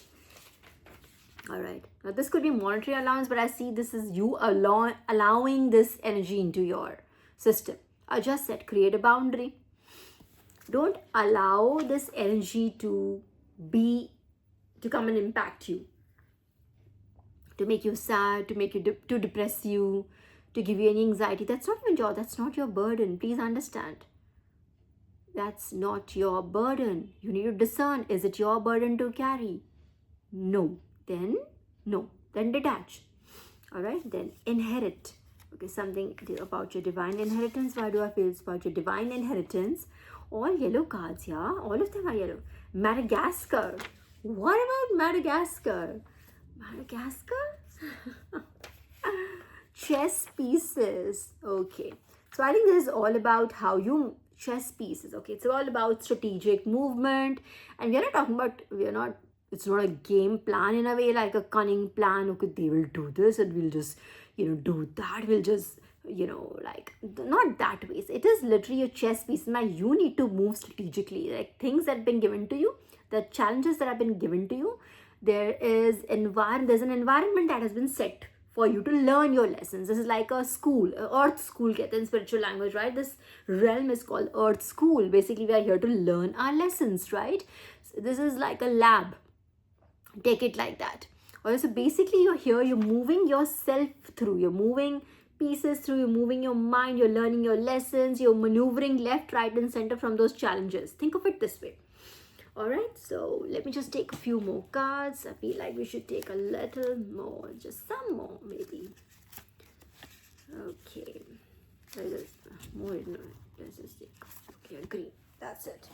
All right. Now this could be monetary allowance, but I see this is you allowing this energy into your system. I just said create a boundary. Don't allow this energy to come and impact you. To make you sad, to make you to depress you, to give you any anxiety. That's not even that's not your burden. Please understand. That's not your burden. You need to discern. Is it your burden to carry? No. Then detach. All right. Then inherit. Okay, something about your divine inheritance. Why do I feel it's about your divine inheritance? All yellow cards, yeah. All of them are yellow. Madagascar. What about Madagascar? Madagascar? Chess pieces. Okay. So I think this is all about how you chess pieces. Okay. It's all about strategic movement. And we're not talking about, it's not a game plan in a way, like a cunning plan. Okay, they will do this and we'll just, do that. We'll just, like, not that way. It is literally a chess piece. Now you need to move strategically. Like things that have been given to you, the challenges that have been given to you, there's an environment that has been set for you to learn your lessons. This is like a school, earth school in spiritual language, right? This realm is called earth school. Basically, we are here to learn our lessons, right? So this is like a lab. Take it like that. All right, so basically you're here, you're moving yourself through, you're moving pieces through, you're moving your mind, you're learning your lessons, you're maneuvering left, right, and center from those challenges. Think of it this way. All right, so let me just take a few more cards. I feel like we should take a little more, just some more maybe. Okay, more, no, let's just take, okay, green, that's it.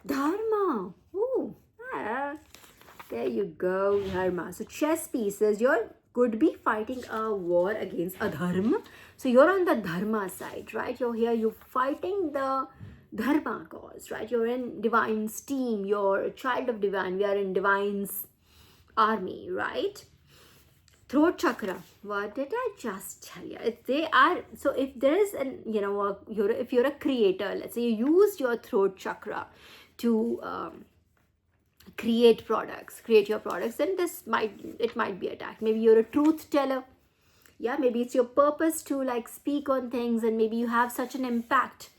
Dharma, ooh, there you go, Dharma. So chess pieces, you could be fighting a war against adharma. So you're on the Dharma side, right? You're here, you're fighting the Dharma cause, right? You're in Divine's team, you're a child of Divine, we are in Divine's army, right? Throat chakra, what did I just tell you? If they are, so if there is an, if you're a creator, let's say you used your throat chakra to create your products, then it might be attacked. Maybe you're a truth teller. Yeah, maybe it's your purpose to like speak on things, and maybe you have such an impact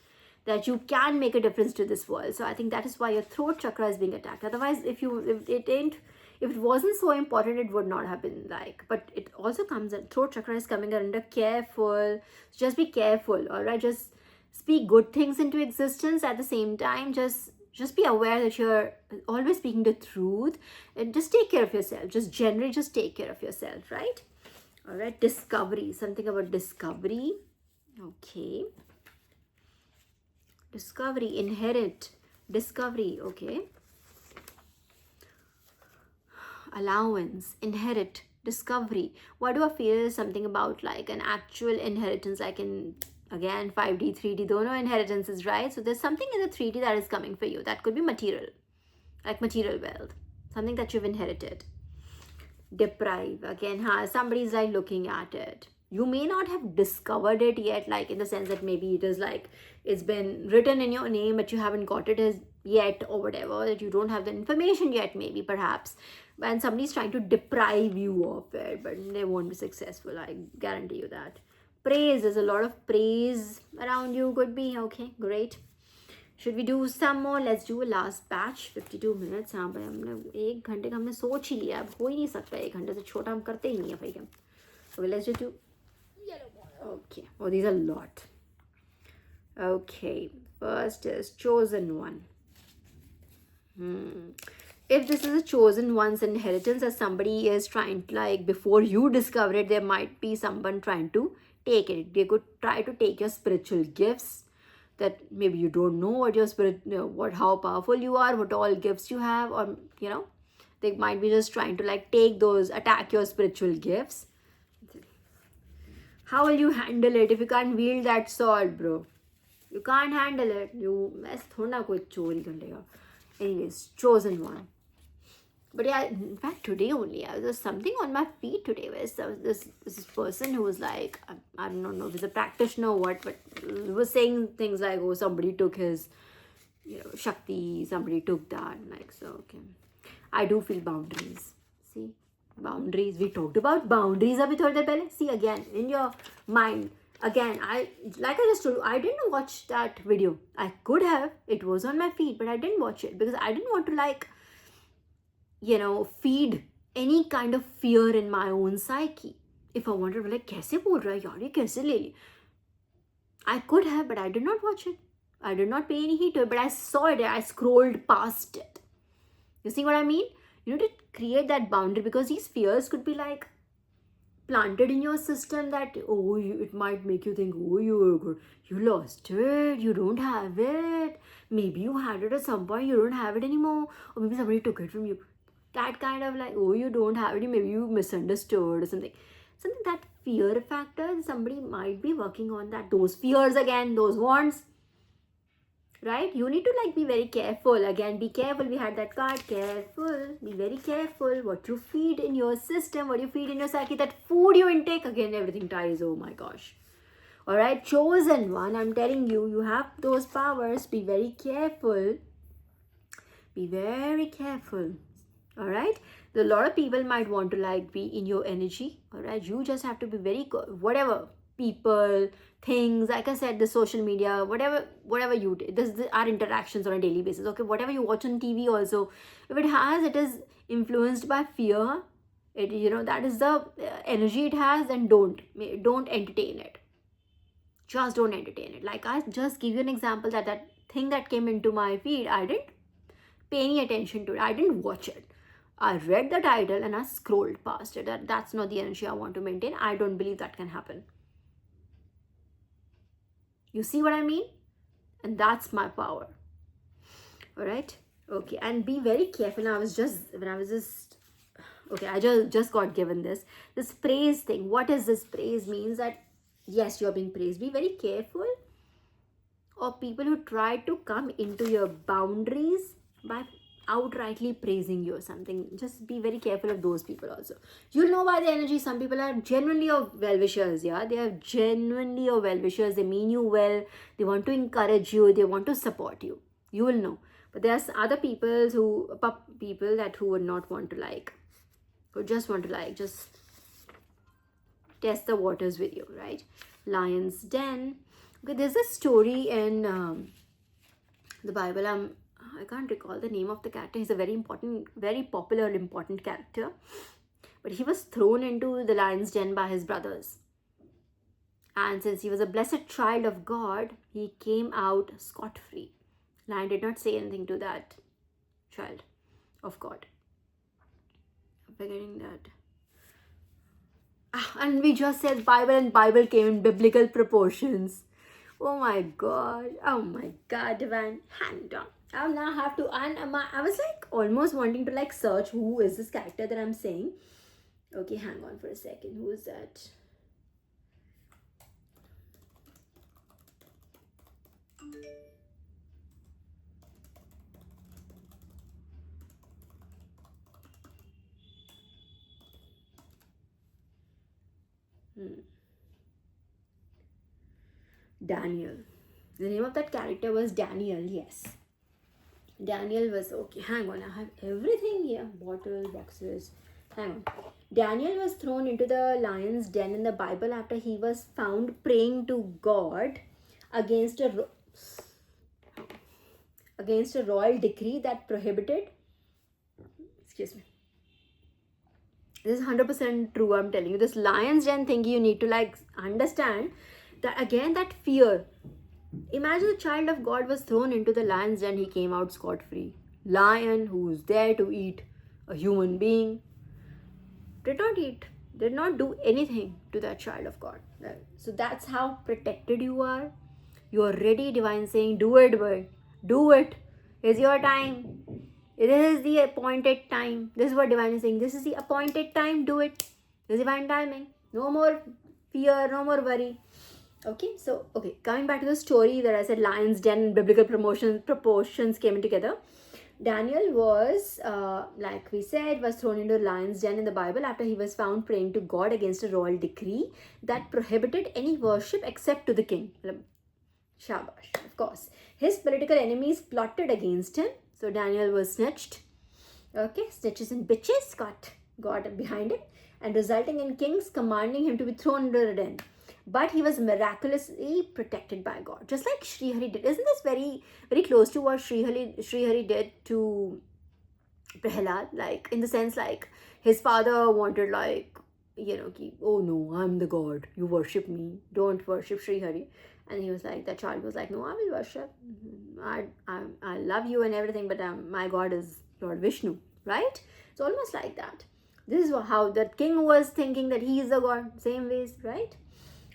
that you can make a difference to this world. So I think that is why your throat chakra is being attacked. Otherwise, if it wasn't so important, it would not have been like. But it also comes, throat chakra is coming under careful. So just be careful, all right? Just speak good things into existence. At the same time, just be aware that you're always speaking the truth, and just take care of yourself. Just generally, just take care of yourself, right? All right, discovery, something about discovery. Okay. Discovery, inherit, discovery, okay. Allowance, inherit, discovery. What do I feel is something about like an actual inheritance, like in, again, 5D, 3D, dono inheritances, right? So there's something in the 3D that is coming for you. That could be material, like material wealth, something that you've inherited. Deprive, again, somebody's like looking at it. You may not have discovered it yet, like in the sense that maybe it is like it's been written in your name, but you haven't got it as yet, or whatever, that you don't have the information yet, maybe, perhaps. And somebody's trying to deprive you of it, but they won't be successful, I guarantee you that. Praise, there's a lot of praise around you, could be. Okay, great. Should we do some more? Let's do a last batch. 52 minutes. हाँ भाई, हमने 1 घंटे का हमने सोच ही लिया. अब हो ही नहीं सकता 1 घंटे से छोटा, हम करते ही नहीं है भाई हम. Okay, let's just do yellow ball. Okay. Oh, these are a lot. Okay. First is chosen one. If this is a chosen one's inheritance, as somebody is trying to, like, before you discover it, there might be someone trying to take it. They could try to take your spiritual gifts, that maybe you don't know what your spirit, how powerful you are, what all gifts you have, or they might be just trying to like take those, attack your spiritual gifts. How will you handle it if you can't wield that sword, bro? You can't handle it. Anyways, chosen one. But yeah, in fact, today only, there's something on my feed today where this person who was like, I don't know if he's a practitioner or what, but was saying things like, oh, somebody took his, Shakti, somebody took that. Like, so, okay. I do feel boundaries. See? Boundaries. We talked about boundaries abhi thodi der pehle. See, again, in your mind, again, I just told you, I didn't watch that video. I could have. It was on my feed, but I didn't watch it because I didn't want to like, feed any kind of fear in my own psyche. If I wanted to be like, kaise bol raha hai yaar, ye kaise le li? I could have, but I did not watch it. I did not pay any heed to it, but I saw it. I scrolled past it. You see what I mean? You need to create that boundary, because these fears could be like planted in your system that, it might make you think, you lost it, you don't have it. Maybe you had it at some point, you don't have it anymore. Or maybe somebody took it from you. That kind of like, you don't have it, maybe you misunderstood or something. Something, that fear factor, somebody might be working on that. Those fears again, those wants, right? You need to like be very careful. Again, be careful. We had that card. Careful. Be very careful. What you feed in your system, what you feed in your psyche, that food you intake, again, everything ties. Oh my gosh. All right. Chosen one. I'm telling you, you have those powers. Be very careful. Be very careful. All right. A lot of people might want to like be in your energy. All right. You just have to be very, whatever, people, things, like I said, the social media, whatever you do, this are interactions on a daily basis. Okay, whatever you watch on TV also, if it is influenced by fear, it, that is the energy it has, then don't entertain it. Just don't entertain it. Like, I just give you an example, that thing that came into my feed, I didn't pay any attention to it, I didn't watch it. I read the title and I scrolled past it. That's not the energy I want to maintain. I don't believe that can happen. You see what I mean? And that's my power. All right. Okay. And be very careful. I just got given this praise thing. What is this praise? Means that yes, you're being praised. Be very careful of people who try to come into your boundaries by outrightly praising you or something. Just be very careful of those people also. You'll know by the energy. Some people are genuinely your well-wishers. Yeah, they are genuinely your well-wishers. They mean you well. They want to encourage you. They want to support you. You will know. But there's other people who would not want to who just want to just test the waters with you, right? Lion's Den. Okay, there's a story in the Bible. I can't recall the name of the character. He's a very popular, important character. But he was thrown into the lion's den by his brothers. And since he was a blessed child of God, he came out scot-free. Lion did not say anything to that child of God. I'm forgetting that. And we just said Bible, and Bible came in biblical proportions. Oh my God, Divine, hand on. I'll now have to, I was almost wanting to search who is this character that I'm saying. Okay, hang on for a second. Who is that? Daniel. The name of that character was Daniel, yes. Daniel was, okay, hang on, I have everything here. Bottle, boxes, hang on. Daniel was thrown into the lion's den in the Bible after he was found praying to God against a royal decree that prohibited, excuse me, this is 100% true, I'm telling you. This lion's den thing, you need to understand that, again, that fear. Imagine a child of God was thrown into the lion's den, he came out scot-free. Lion, who's there to eat a human being, did not do anything to that child of God. So that's how protected you are. You are ready, Divine saying, do it, boy. Do it. It's your time. It is the appointed time. This is what Divine is saying. This is the appointed time. Do it. This is divine timing. No more fear, no more worry. Okay, so, coming back to the story that I said, lion's den and biblical proportions came in together. Daniel was, like we said, was thrown into a lion's den in the Bible after he was found praying to God against a royal decree that prohibited any worship except to the king. Shabash, of course. His political enemies plotted against him. So Daniel was snitched. Okay, snitches and bitches got behind him, and resulting in kings commanding him to be thrown into the den. But he was miraculously protected by God, just like Srihari did. Isn't this very, very close to what Srihari did to Prahlad? In the sense, his father wanted, oh no, I'm the God. You worship me. Don't worship Srihari. And he was that child was no, I will worship. I love you and everything, but my God is Lord Vishnu, right? It's almost like that. This is how that king was thinking that he is the God. Same ways, right?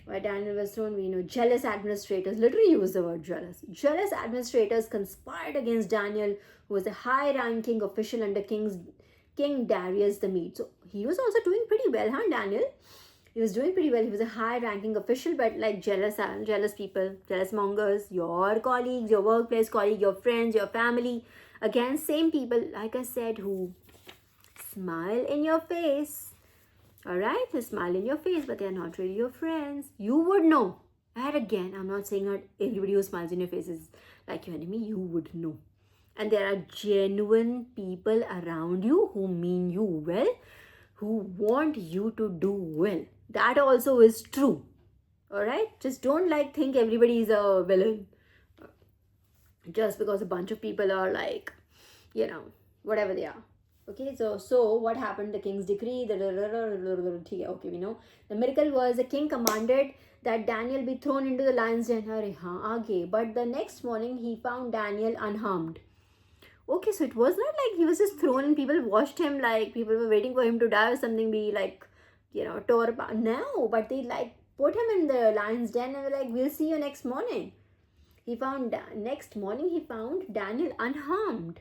Why Daniel was thrown, we know jealous administrators, literally use the word jealous. Jealous administrators conspired against Daniel, who was a high-ranking official under King Darius the Mede. So he was also doing pretty well, huh, Daniel? He was doing pretty well. He was a high-ranking official, but jealous people, jealous mongers, your colleagues, your workplace colleague, your friends, your family. Again, same people, like I said, who smile in your face. Alright, they smile in your face, but they're not really your friends. You would know. And again, I'm not saying that everybody who smiles in your face is like your enemy. You would know. And there are genuine people around you who mean you well, who want you to do well. That also is true. Alright? Just don't think everybody is a villain. Just because a bunch of people are whatever they are. Okay, so what happened? The king's decree. Okay, we know the miracle was the king commanded that Daniel be thrown into the lion's den. Arey, haan, aage. But the next morning he found Daniel unharmed. Okay, so it was not like he was just thrown and people watched him like people were waiting for him to die or something, be like, tore apart. No, but they like put him in the lion's den and were like, we'll see you next morning. Next morning he found Daniel unharmed.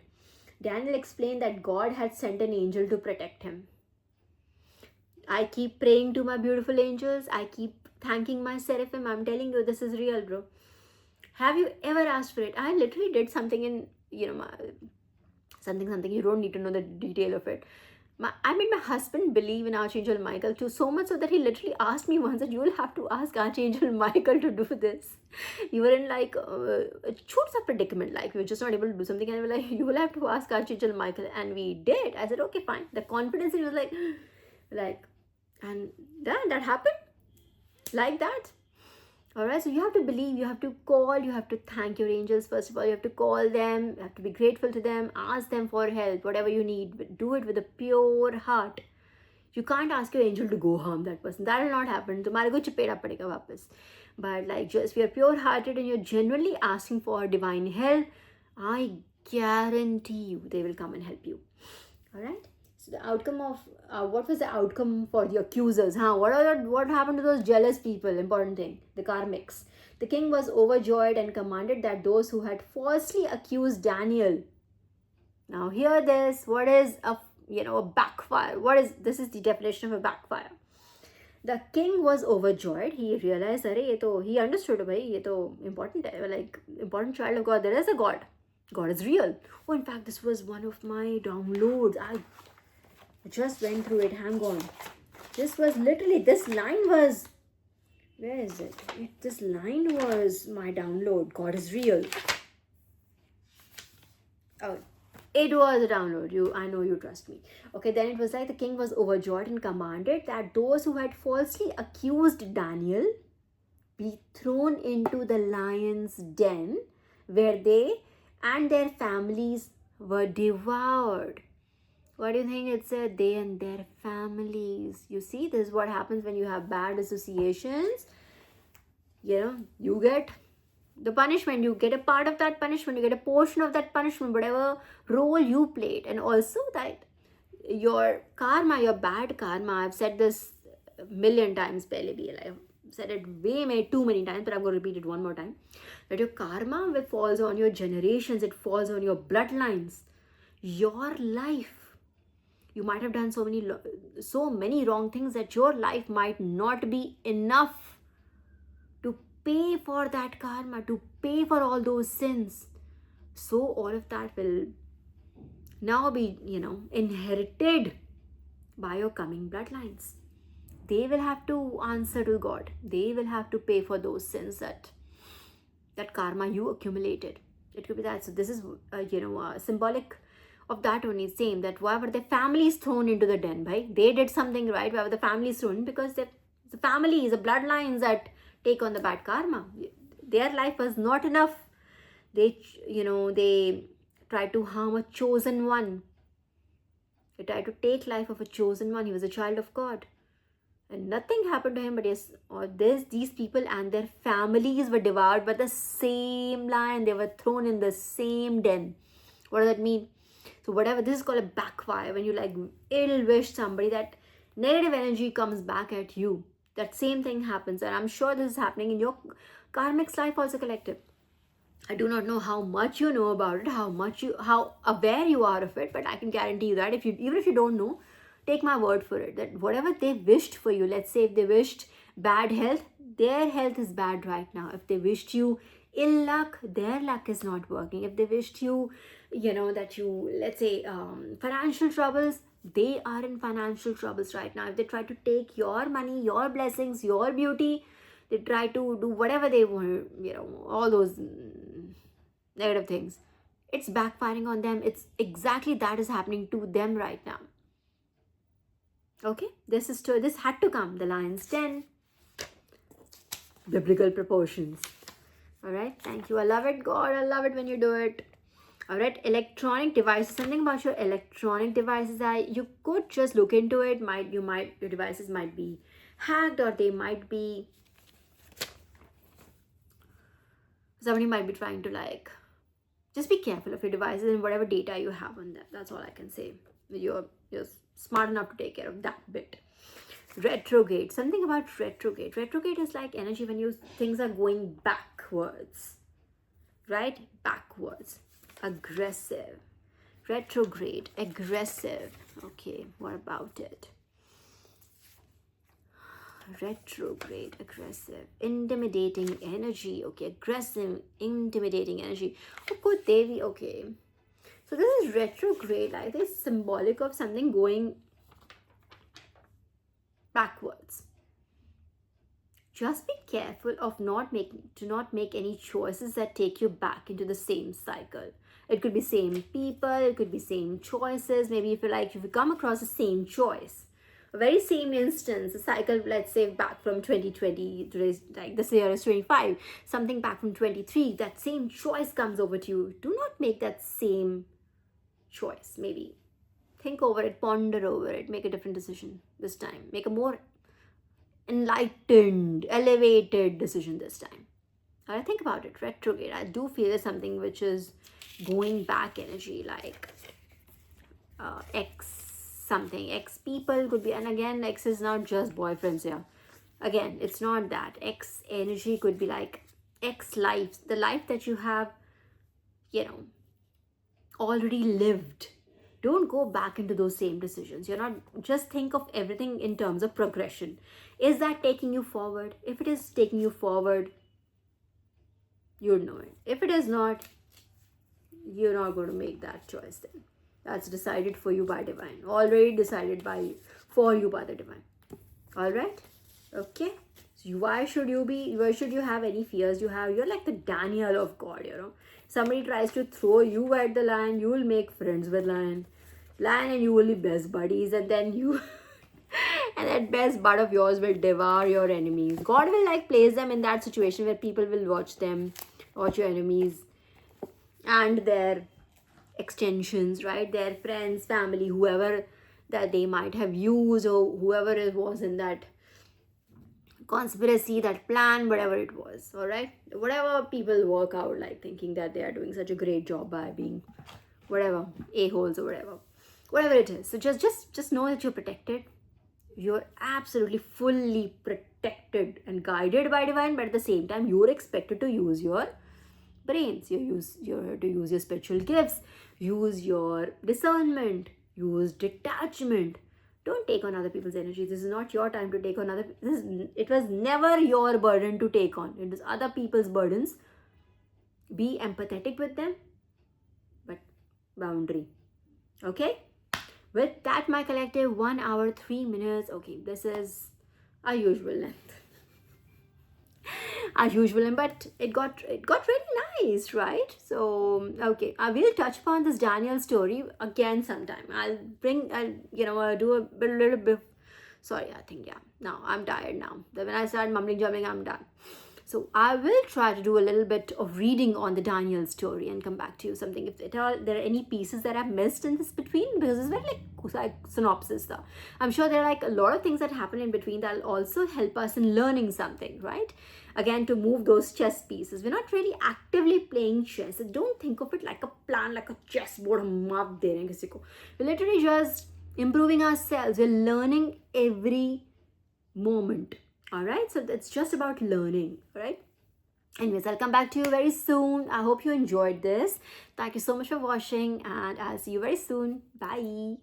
Daniel explained that God had sent an angel to protect him. I keep praying to my beautiful angels. I keep thanking my seraphim. I'm telling you, this is real, bro. Have you ever asked for it? I literally did something in, something. You don't need to know the detail of it. I made my husband believe in Archangel Michael too, so much so that he literally asked me once that you will have to ask Archangel Michael to do this. You were in like a choose a predicament, like we were just not able to do something, and we were like, you will have to ask Archangel Michael, and we did. I said, okay, fine. The confidence in me was like, and then that happened like that. Alright, so you have to believe, you have to call, you have to thank your angels. First of all, you have to call them, you have to be grateful to them, ask them for help, whatever you need. Do it with a pure heart. You can't ask your angel to go harm that person. That will not happen. तुम्हारे को चपेड़ा पड़ेगा वापस. But like, just if you're pure-hearted and you're genuinely asking for divine help, I guarantee you they will come and help you. Alright? So the outcome of what was the outcome for the accusers? What happened to those jealous people? Important thing, the karmics. The king was overjoyed and commanded that those who had falsely accused Daniel. Now hear this. What is a backfire? This is the definition of a backfire. The king was overjoyed. He realized, he understood, important, like important child of God. There is a God. God is real. Oh, in fact, this was one of my downloads. I just went through it. Hang on. This line was, where is it? This line was my download. God is real. Oh, it was a download. I know you trust me. Okay, then it was like the king was overjoyed and commanded that those who had falsely accused Daniel be thrown into the lion's den, where they and their families were devoured. What do you think it said? They and their families. You see, this is what happens when you have bad associations. You get the punishment. You get a part of that punishment. You get a portion of that punishment, whatever role you played. And also that your karma, your bad karma, I've said this a million times, I've said it too many times, but I'm going to repeat it one more time. That your karma falls on your generations. It falls on your bloodlines. Your life. You might have done so many wrong things that your life might not be enough to pay for that karma, to pay for all those sins. So all of that will now be, inherited by your coming bloodlines. They will have to answer to God. They will have to pay for those sins that karma you accumulated. It could be that. So this is, symbolic of that only, same, that why were the families thrown into the den, right? They did something right. Why were the families thrown? Because the families, the bloodlines that take on the bad karma. Their life was not enough. They tried to harm a chosen one. They tried to take life of a chosen one. He was a child of God. And nothing happened to him, but yes, these people and their families were devoured by the same lion. They were thrown in the same den. What does that mean? So whatever, this is called a backfire. When you ill wish somebody, that negative energy comes back at you. That same thing happens. And I'm sure this is happening in your karmic's life also, collective. I do not know how much you know about it, how aware you are of it, but I can guarantee you that even if you don't know, take my word for it, that whatever they wished for you, let's say if they wished bad health, their health is bad right now. If they wished you ill luck, their luck is not working. If they wished you, let's say, financial troubles, they are in financial troubles right now. If they try to take your money, your blessings, your beauty, they try to do whatever they want, all those negative things, it's backfiring on them. It's exactly that is happening to them right now. Okay, this had to come. The lion's den, biblical proportions. All right, thank you. I love it, God. I love it when you do it. All right, electronic devices, something about your electronic devices that you could just look into it. Your devices might be hacked, or they might be, somebody might be trying to like, just be careful of your devices and whatever data you have on them. That's all I can say. You're smart enough to take care of that bit. Retrograde, something about retrograde. Retrograde is like energy when things are going backwards, right? Backwards. Aggressive. Retrograde, aggressive. Okay, what about it? Retrograde, aggressive, intimidating energy. Okay, aggressive, intimidating energy. Oh, good Devi. Okay, so this is retrograde. I think it's symbolic of something going backwards. Just be careful of not make any choices that take you back into the same cycle. It could be same people, it could be same choices. Maybe if you come across the same choice, a very same instance, a cycle, let's say back from 2020, today's like this year is 25, something back from 23, that same choice comes over to you. Do not make that same choice. Maybe think over it, ponder over it, make a different decision this time. Make a more enlightened, elevated decision this time. I think about it. Retrograde, I do feel there's something which is going back energy, like ex people could be, and again, ex is not just boyfriends here. Again, it's not that. Ex energy could be like ex life, the life that you have, already lived. Don't go back into those same decisions. You're not, just think of everything in terms of progression. Is that taking you forward? If it is taking you forward, you'll know it. If it is not, you're not going to make that choice then. That's decided for you by divine. Already decided for you by the divine. All right? Okay? So why should you have any fears? You're like the Daniel of God, Somebody tries to throw you at the lion, you will make friends with lion. Lion and you will be best buddies, and then you and that best bud of yours will devour your enemies. God will like place them in that situation where people will watch your enemies and their extensions, right? Their friends, family, whoever that they might have used, or whoever it was in that conspiracy, that plan, whatever it was. All right, whatever people work out, like thinking that they are doing such a great job by being whatever a-holes or whatever it is. So just know that you're protected. You're absolutely fully protected and guided by divine, but at the same time you're expected to use your brains. You're to use your spiritual gifts, use your discernment, use detachment. Don't take on other people's energy. This is not your time to take on it was never your burden to take on. It is other people's burdens. Be empathetic with them, but boundary. Okay? With that, my collective, 1 hour, 3 minutes. Okay, this is our usual length. But it got really nice, right? So okay, I will touch upon this Daniel story again sometime. I'll do a little bit. Sorry, I think now I'm tired now. When I start mumbling jumbling, I'm done. So I will try to do a little bit of reading on the Daniel story and come back to you something if at all there are any pieces that I've missed in this between, because it's very like synopsis though. I'm sure there are like a lot of things that happen in between that will also help us in learning something, right? Again, to move those chess pieces. We're not really actively playing chess. So don't think of it like a plan, like a chessboard. We're literally just improving ourselves. We're learning every moment. All right, so it's just about learning. All right. Anyways, I'll come back to you very soon. I hope you enjoyed this. Thank you so much for watching, and I'll see you very soon. Bye.